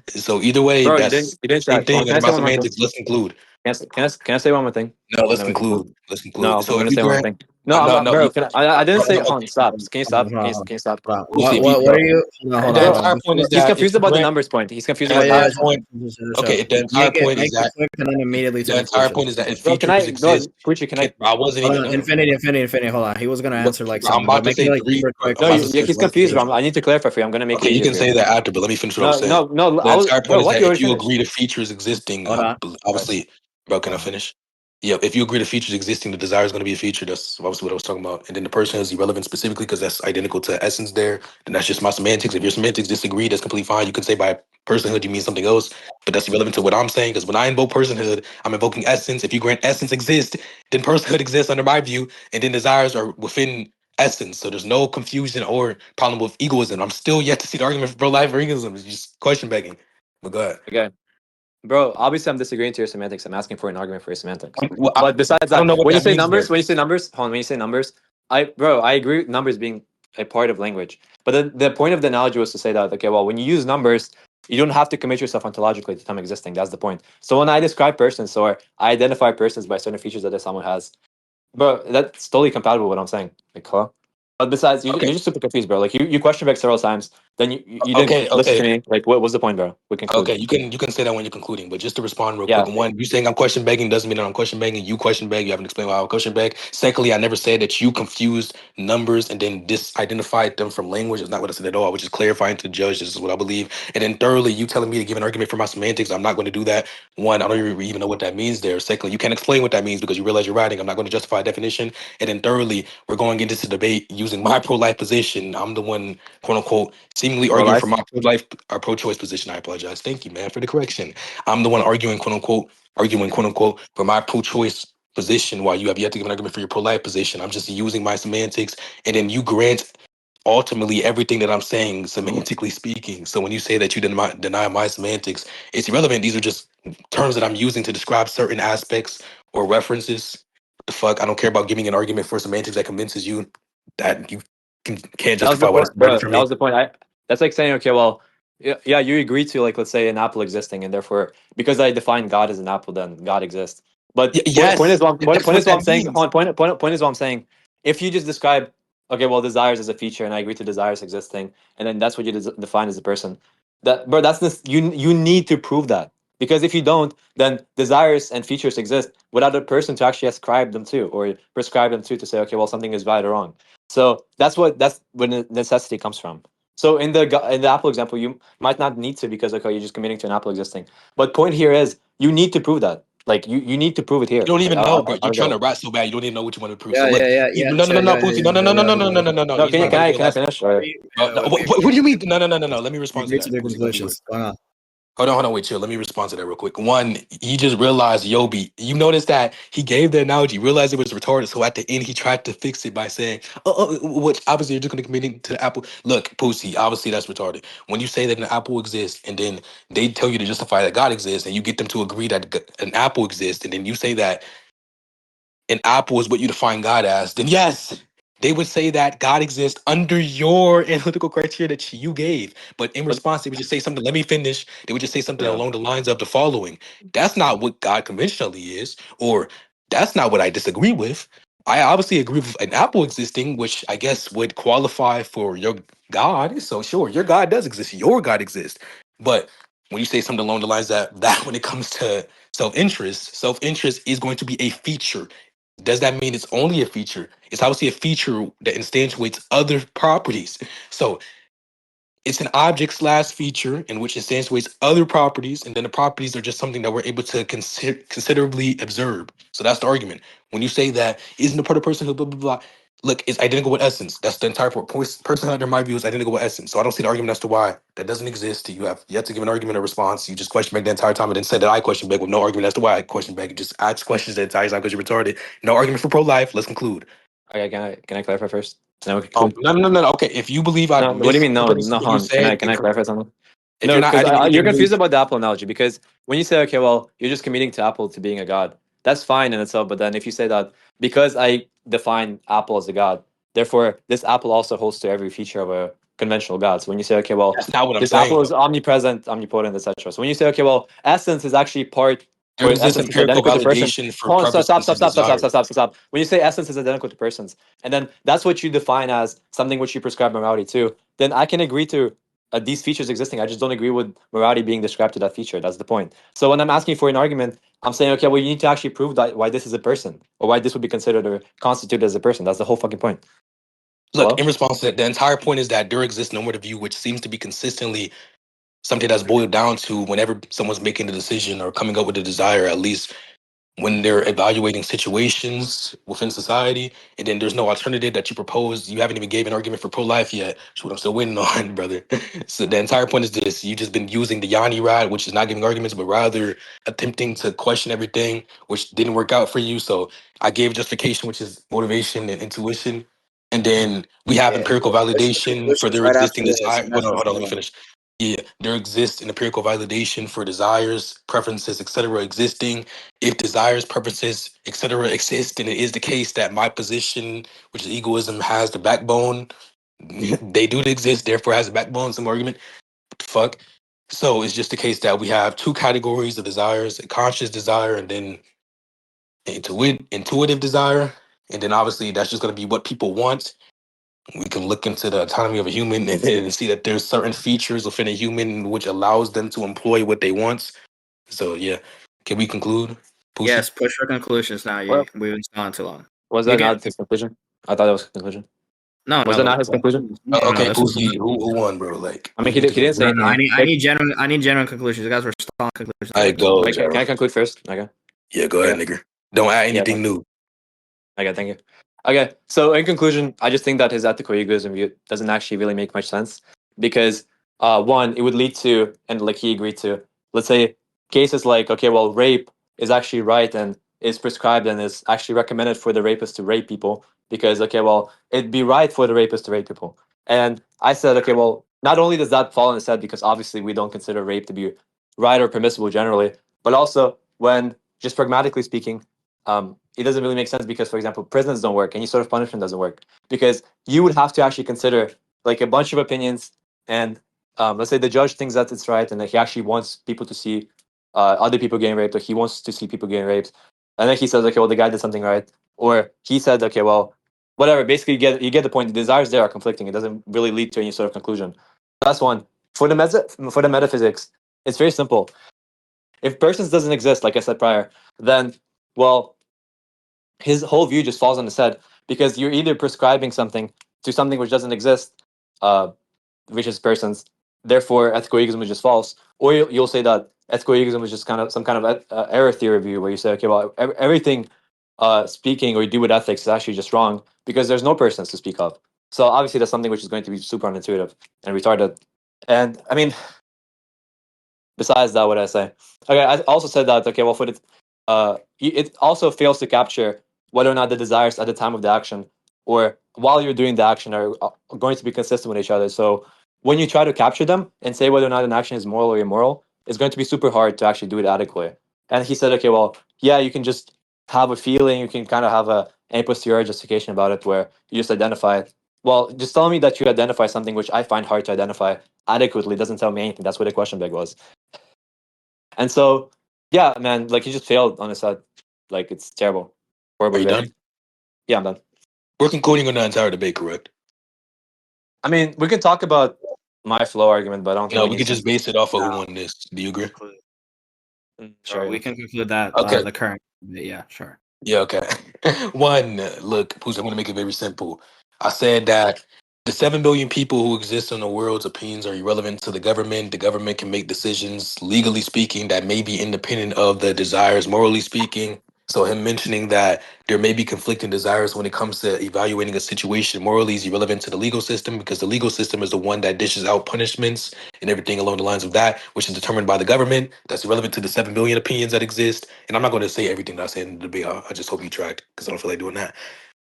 So either way, Bro, that's you the didn't say same that. thing. Can I Under my say one more thing? semantics, let's conclude. Can I say one more thing? No, let's And then we can conclude. close. Let's conclude. No, I'm So if gonna you say one more grant, thing. No, I'm no, not, no, bro. I didn't say. Hold on, stop. Can you stop? Can you stop? Hold on. Pussy, if you, What are you? Hold the on, Bro, entire point is he's that if confused you about the grant, numbers point. He's confused the about the entire numbers point. point, okay, the entire point is Make it that quick and then immediately to the entire conclusions. point is that if Bro, can features I? No, exist, Pucci, can I? I wasn't Hold even on, Infinity. Hold on. He was gonna look, answer like I'm something, but about to make it say like three. super quick. I'm No, about to say he's three confused, features. bro. I need to clarify for you. I'm gonna make Okay, it you easier can for you. say that after, but let me finish what I was No, saying. no, no. The entire Bro, point is what that you if already you finished? agree to features existing, Hold on. obviously, bro, can I Uh-huh. finish? Yeah, if you agree to features existing, the desire is going to be a feature. That's obviously what I was talking about. And then the person is irrelevant specifically because that's identical to essence there. Then that's just my semantics. If your semantics disagree, that's completely fine. You can say by personhood you mean something else, but that's irrelevant to what I'm saying. Because when I invoke personhood, I'm invoking essence. If you grant essence exist, then personhood exists under my view, and then desires are within essence. So there's no confusion or problem with egoism. I'm still yet to see the argument for pro-life or egoism. It's just question begging. But go ahead. Okay. Bro, obviously I'm disagreeing to your semantics. I'm asking for an argument for your semantics. Well, But besides I don't that, know what when you that say means there. numbers, hold on, when you say numbers, I agree with numbers being a part of language. But the point of the analogy was to say that, okay, well, when you use numbers, you don't have to commit yourself ontologically to them existing. That's the point. So when I describe persons or I identify persons by certain features that someone has, But that's totally compatible with what I'm saying. Like, hello? But besides, you're Okay. just super confused, bro. Like, you question back several times, then you didn't Okay. listen to Okay. me. Like, what was the point, bro? We conclude. Okay. You can say that when you're concluding, but just to respond real Yeah. quick. One, you saying I'm question begging doesn't mean that I'm question begging. You question beg. You haven't explained why I question beg. Secondly, I never said that you confused numbers and then disidentified them from language. It's not what I said at all. I was just clarifying to the judge. This is what I believe. And then thirdly, you telling me to give an argument for my semantics. I'm not going to do that. One, I don't even know what that means there. Secondly, you can't explain what that means because you realize you're writing. I'm not going to justify a definition. And then thirdly, we're going into this debate using my pro-life position. I'm the one, quote unquote, seemingly Pro arguing life. for my pro-life or pro-choice position. I apologize. Thank you, man, for the correction. I'm the one arguing, quote unquote, for my pro-choice position while you have yet to give an argument for your pro-life position. I'm just using my semantics, and then you grant ultimately everything that I'm saying, semantically speaking. So when you say that you deny my semantics, it's irrelevant. These are just terms that I'm using to describe certain aspects or references. What the fuck? I don't care about giving an argument for semantics that convinces you that you can't That was the justify what it's point, burden bro. for That me. was the point. That's like saying, okay, well, yeah, you agree to, like, let's say an apple existing, and therefore, because I define God as an apple, then God exists. But point Yes, is, that's point what is what that I'm saying. means. Point is what I'm saying. If you just describe, okay, well, desires as a feature, and I agree to desires existing, and then that's what you define as a person. That, bro, that's this. You need to prove that, because if you don't, then desires and features exist without a person to actually ascribe them to or prescribe them to say, okay, well, something is right or wrong. So that's where the necessity comes from. So in the Apple example, you might not need to, because, okay, you're just committing to an Apple existing. But point here is you need to prove that. Like, you need to prove it You here. don't Like, even know, I bro. You're don't get trying it. to rat so bad. You don't even know what you want to prove. So Yeah, look, yeah, yeah, yeah. no, no, no, Sure, no, yeah, Pussy, yeah, no, no, no, yeah, no, yeah, no, no, yeah, no, yeah. no, no, no. No, He's not about to go can I last. finish? Or What do you mean? No, no, no, no, no. Let me We respond to agree to that. their Pussy, let me go. conclusions. Going on. Hold on, wait, chill. Let me respond to that real quick. One, he just realized Yobi. You notice that he gave the analogy, realized it was retarded. So at the end, he tried to fix it by saying, which obviously you're just going to commit it to the apple. Look, Pussy, obviously that's retarded. When you say that an apple exists and then they tell you to justify that God exists and you get them to agree that an apple exists and then you say that an apple is what you define God as, then yes, they would say that God exists under your analytical criteria that you gave. But in but response, they would just say something. Let me finish. They would just say something yeah, along the lines of the following: "That's not what God conventionally is," or "That's not what I disagree with." I obviously agree with an apple existing, which I guess would qualify for your God. So sure, your God does exist. Your God exists. But when you say something along the lines that when it comes to self-interest is going to be a feature. Does that mean it's only a feature? It's obviously a feature that instantiates other properties. So it's an object slash feature in which instantiates other properties, and then the properties are just something that we're able to considerably observe. So that's the argument. When you say that isn't a part of personhood, blah blah blah. Look, it's identical with essence. That's the entire point. Personhood, in my view, is identical with essence. So I don't see the argument as to why that doesn't exist. You have yet to give an argument or response. You just question back the entire time and then said that I question back with no argument as to why I question back. You just ask questions the entire time because you're retarded. No argument for pro-life. Let's conclude. okay, can I clarify first? Then we conclude. No, no, no, no, no. Okay, if you believe I've No, what do you mean? No, misrepresented no, what you hon. said, Can I clarify something? if No, you're not because adding you're anything new, confused about the Apple analogy. Because when you say, okay, well, you're just committing to Apple to being a god, that's fine in itself. But then if you say that because I define Apple as a god, therefore this Apple also holds to every feature of a conventional god. So when you say, okay, well, that's not what I'm this Apple saying is though. omnipresent, omnipotent, etc. So when you say, okay, well, essence is actually part, There or exists essence is empirical identical to person. validation for Hold on, preferences and desires. stop. When you say essence is identical to persons, and then that's what you define as something which you prescribe morality to, then I can agree to these features existing. I just don't agree with morality being described to that feature. That's the point. So when I'm asking for an argument, I'm saying, okay, well, you need to actually prove that why this is a person, or why this would be considered or constituted as a person. That's the whole fucking point. Look, Hello? in response to that, the entire point is that there exists no normative view, which seems to be consistently something that's boiled down to whenever someone's making a decision or coming up with a desire, at least when they're evaluating situations within society, and then there's no alternative that you propose. You haven't even gave an argument for pro-life yet. That's what I'm still waiting on, brother. So the entire point is this: you just been using the Yanni ride, which is not giving arguments, but rather attempting to question everything, which didn't work out for you. So I gave justification, which is motivation and intuition. And then we have Yeah, empirical the validation for conclusions their right after existing this, desire. and Hold that's on, what's hold on, let going me on. finish. Yeah, there exists an empirical validation for desires, preferences, etc. existing. If desires, purposes, etc. exist, then it is the case that my position, which is egoism, has the backbone. They do exist, therefore has a backbone. Some argument. What the fuck? So it's just the case that we have two categories of desires: a conscious desire and then intuitive desire. And then obviously that's just going to be what people want. We can look into the autonomy of a human and see that there's certain features within a human which allows them to employ what they want. So yeah, can we conclude? Pussy? Yes, push for conclusions now. Well, We've been on too long. Was You that can- not his conclusion? I thought that was his conclusion. No, Was no. that not his conclusion? Okay, this was- Pussy, who won, bro? Like, I mean, he didn't say No, anything. I need genuine conclusions. You guys were strong conclusions. I go, Wait, can Gyro. I conclude first? Okay. Yeah, go ahead, Okay. nigga. Don't add Yeah, anything new. Okay, thank you. Okay, so in conclusion, I just think that his ethical egoism view doesn't actually really make much sense because, one, it would lead to, and like he agreed to, let's say cases like, okay, well, rape is actually right and is prescribed and is actually recommended for the rapist to rape people because, okay, well, it'd be right for the rapist to rape people. And I said, okay, well, not only does that fall on his head because obviously we don't consider rape to be right or permissible generally, but also when, just pragmatically speaking, it doesn't really make sense because, for example, prisons don't work. Any sort of punishment doesn't work because you would have to actually consider like a bunch of opinions. And let's say the judge thinks that it's right and that he actually wants people to see other people getting raped, or he wants to see people getting raped. And then he says, okay, well, the guy did something right. Or he said, okay, well, whatever. Basically, you get the point. The desires there are conflicting. It doesn't really lead to any sort of conclusion. That's one. For the metaphysics, it's very simple. If persons doesn't exist, like I said prior, then, well, his whole view just falls on his head because you're either prescribing something to something which doesn't exist, which is persons. Therefore, ethical egoism is just false. Or you'll say that ethical egoism is just kind of some kind of error theory view where you say, okay, well, everything speaking or you do with ethics is actually just wrong because there's no persons to speak of. So obviously, that's something which is going to be super unintuitive and retarded. And I mean, besides that, what did I say? Okay, I also said that, okay, well, for the it also fails to capture whether or not the desires at the time of the action or while you're doing the action are going to be consistent with each other. So when you try to capture them and say whether or not an action is moral or immoral, it's going to be super hard to actually do it adequately. And he said, okay, well, yeah, you can just have a feeling, you can kind of have a posteriori justification about it where you just identify it. Well, just tell me that you identify something which I find hard to identify adequately doesn't tell me anything. That's what the question bag was. And so, yeah, man, like he just failed on his side. Like it's terrible. Horrible Are you debate. done? Yeah, I'm done. We're concluding on the entire debate, correct? I mean, we can talk about my flow argument, but I don't think No, we we need could to. just base it off of who No. won this. Do you agree? Sure. We can conclude that Okay. the current. Yeah, sure. Yeah, okay. One, look, Puss, I'm going to make it very simple. I said that the 7 billion people who exist in the world's opinions are irrelevant to the government. The government can make decisions, legally speaking, that may be independent of the desires, morally speaking. So him mentioning that there may be conflicting desires when it comes to evaluating a situation morally is irrelevant to the legal system because the legal system is the one that dishes out punishments and everything along the lines of that, which is determined by the government. That's irrelevant to the 7 billion opinions that exist. And I'm not going to say everything that I said in the debate. I just hope you tracked because I don't feel like doing that.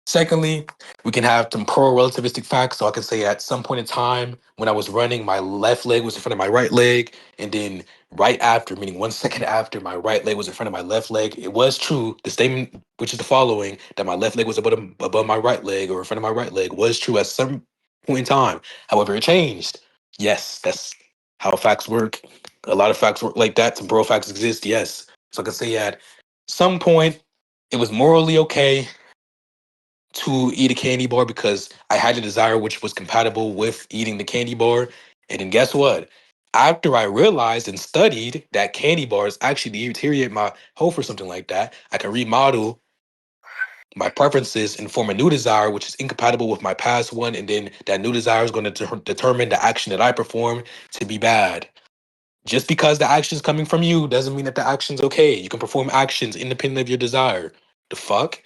Secondly, we can have temporal relativistic facts. So I can say at some point in time when I was running, my left leg was in front of my right leg. And then right after, meaning 1 second after, my right leg was in front of my left leg. It was true. The statement, which is the following, that my left leg was above my right leg or in front of my right leg was true at some point in time. However, it changed. Yes, that's how facts work. A lot of facts work like that. Temporal facts exist. Yes. So I can say at some point, it was morally okay to eat a candy bar because I had a desire which was compatible with eating the candy bar. And then guess what? After I realized and studied that candy bars actually deteriorate my health or something like that, I can remodel my preferences and form a new desire which is incompatible with my past one. And then that new desire is going to determine the action that I perform to be bad. Just because the action is coming from you doesn't mean that the action's okay. You can perform actions independent of your desire. The fuck?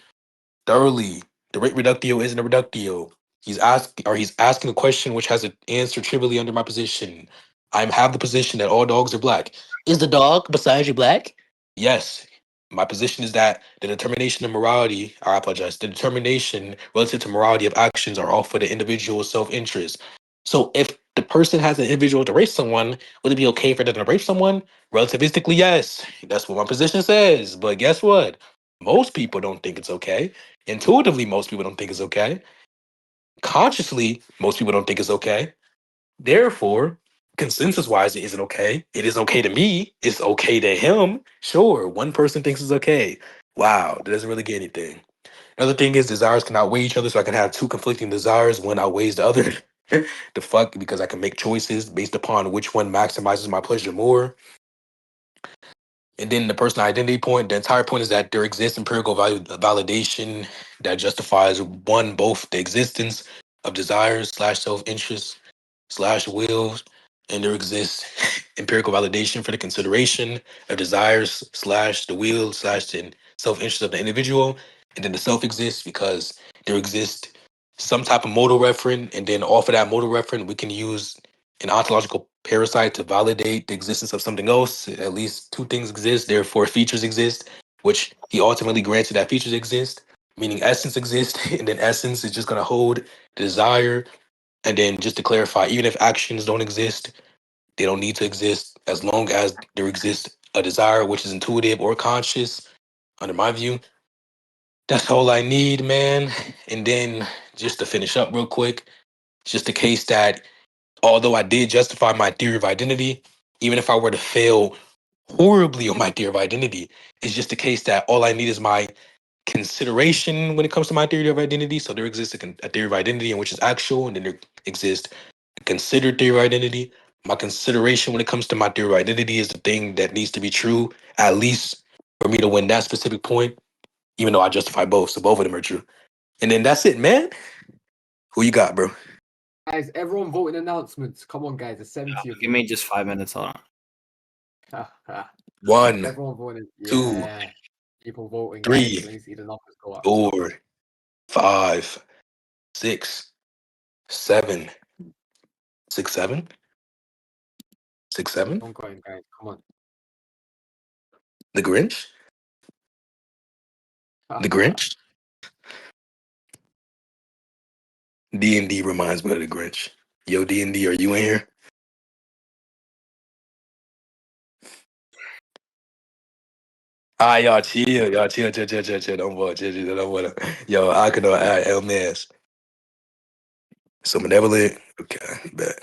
Thoroughly. The rate reductio isn't a reductio. He's asking a question which has an answer trivially under my position. I have the position that all dogs are black. Is the dog beside you black? Yes. My position is that the determination of morality, I apologize, the determination relative to morality of actions are all for the individual's self-interest. So if the person has an individual to rape someone, would it be okay for them to rape someone? Relativistically, yes. That's what my position says. But guess what? Most people don't think it's okay. Intuitively, most people don't think it's okay. Consciously, most people don't think it's okay. Therefore, consensus wise, it isn't okay. It is okay to me. It's okay to him. Sure, one person thinks it's okay. Wow, that doesn't really get anything. Another thing is desires can outweigh each other, so I can have two conflicting desires. One outweighs the other. The fuck, because I can make choices based upon which one maximizes my pleasure more. And then the personal identity point, the entire point is that there exists empirical validation that justifies both the existence of desires slash self-interest slash wills, and there exists empirical validation for the consideration of desires slash the will slash the self-interest of the individual. And then the self exists because there exists some type of modal referent, and then off of that modal referent, we can use an ontological parasite to validate the existence of something else. At least two things exist, therefore features exist, which he ultimately granted that features exist, meaning essence exists, and then essence is just going to hold the desire. And then just to clarify, even if actions don't exist, they don't need to exist as long as there exists a desire which is intuitive or conscious, under my view. That's all I need, man. And then just to finish up real quick, it's just the case that although I did justify my theory of identity, even if I were to fail horribly on my theory of identity, it's just the case that all I need is my consideration when it comes to my theory of identity. So there exists a theory of identity in which is actual, and then there exists a considered theory of identity. My consideration when it comes to my theory of identity is the thing that needs to be true, at least for me to win that specific point, even though I justify both. So both of them are true. And then that's it, man. Who you got, bro? Guys, everyone voting announcements. Come on, guys. There's 70 of Give me just 5 minutes. Hold on. you. One, Everyone voting. two, Yeah. People voting, three, guys. Let me see the numbers go up. 4, 5, 6, 7, 6, 7, 6, 7. Don't go in, guys. Come on. The Grinch. The Grinch. D&D reminds me of the Grinch. Yo, D&D, are you in here? Y'all chill. Y'all chill. Don't worry. Don't worry. Yo, I could El Mas. So malevolent. Okay, bet.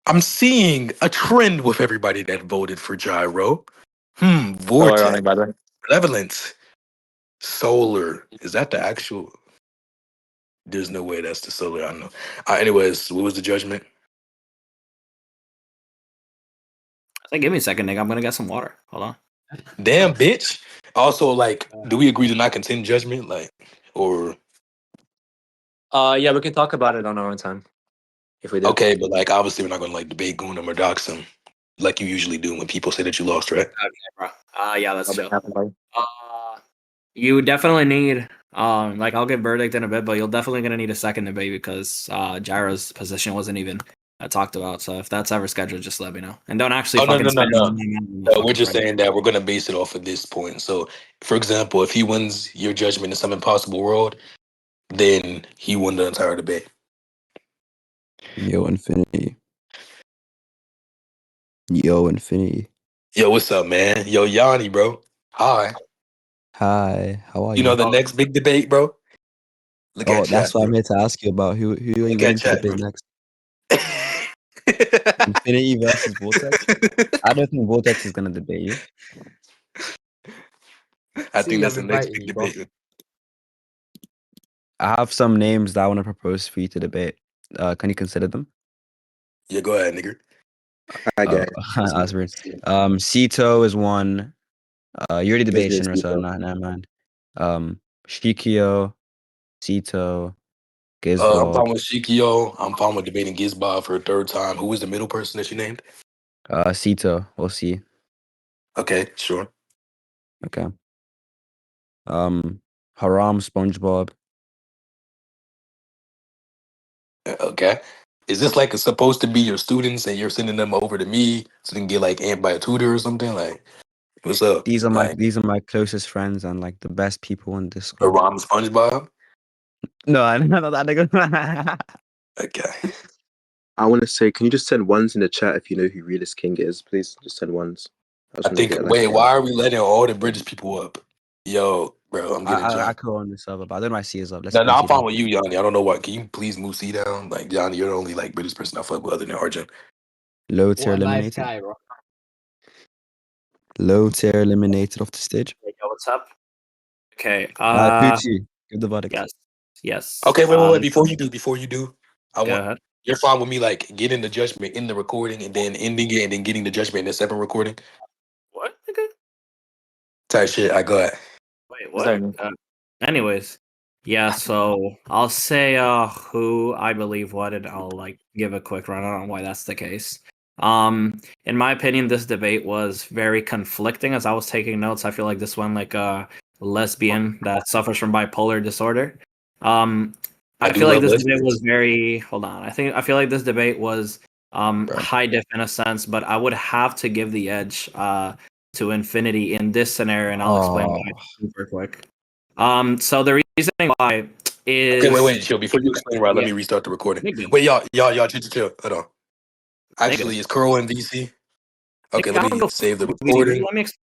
I'm seeing a trend with everybody that voted for Gyro. So Vortex. ironic, by the way. Malevolence. Solar. Is that the actual? There's no way that's the solar. I don't know. Anyways, what was the judgment? Like, give me a second, nigga. I'm gonna get some water. Hold on. Damn, bitch. Also, like, do we agree to not contend judgment? Like, or Yeah, we can talk about it on our own time if we do. okay, but like, obviously, we're not gonna like debate Goon or dox him like you usually do when people say that you lost, right? Okay, bro. Yeah, that's I'll be chill. happy about it. You definitely need like I'll give verdict in a bit, but you're definitely gonna need a second debate because Gyro's position wasn't even talked about. So if that's ever scheduled, just let me know. And don't actually Oh no, fucking no, no, spend no. any money on the No, we're fucking just Friday. saying that we're gonna base it off of this point. So, for example, if he wins your judgment in some impossible world, then he won the entire debate. Yo, Infinity. Yo, Infinity. Yo, what's up, man? Yo, Yanni, bro. Hi. Hi, how are You know you? the next big debate, bro? Look Oh, at chat, that's what I'm bro. here to ask you about. Who are you Look at willing to chat, debate bro. next? Infinity versus Vortex? I don't think Vortex is gonna debate you. I See, think that's I'm the next inviting big you, bro. debate. I have some names that I want to propose for you to debate. Can you consider them? Yeah, go ahead, nigga. Hi guys. That's weird. Sito is one. You already debated Yes, Shinra, so never mind. Shikio, Sito, I'm Gizbald, fine with Shikio. I'm fine with debating Gizba for a third time. Who was the middle person that you named? Sito. We'll see. Okay, sure. Okay. Haram, SpongeBob. Okay. Is this like supposed to be your students and you're sending them over to me so they can get like amped by a tutor or something? Like, what's up? These are Like my closest friends and like the best people in Discord. Aram SpongeBob? No, I know that nigga. Okay. I want to say, can you just send ones in the chat if you know who Realist King is, please? Just send ones. I I just want to think get like wait, why are we letting all the British people up? Yo, bro, I'm getting I jumped. could on the server, but I don't know my C is up. Let's No, bring no, I'm C fine down. with you, Yanni. I don't know why. Can you please move C down? Like, Yanni, you're the only like British person I fuck with other than Arjun. Low tier What a nice eliminated. guy, bro. Low tier eliminated off the stage. Yo, what's up? Okay. Poochie. Give the buttocks. Yes. Yes. Okay, wait. Before you do, I Go want ahead. you're fine with me like getting the judgment in the recording and then ending it and then getting the judgment in a separate recording What? nigga? type shit. I go ahead. Wait, What's that what? mean? Anyways, yeah. So I'll say who I believe what, and I'll like give a quick rundown on why that's the case. In my opinion, this debate was very conflicting. As I was taking notes, I feel like this one like a lesbian that suffers from bipolar disorder. I I do feel like love this debate lesbians. was very. Hold on. I feel like this debate was Bro. high diff in a sense, but I would have to give the edge to Infinity in this scenario, and I'll explain why super quick. So the reasoning why is Okay, wait, chill. Before you explain why, let Yeah. me restart the recording. Nigga. Wait, y'all, chill. Hold on. Actually, it's Curl and VC. Okay, Nigga, I let don't me go save the fuck with you. recording. Let me explain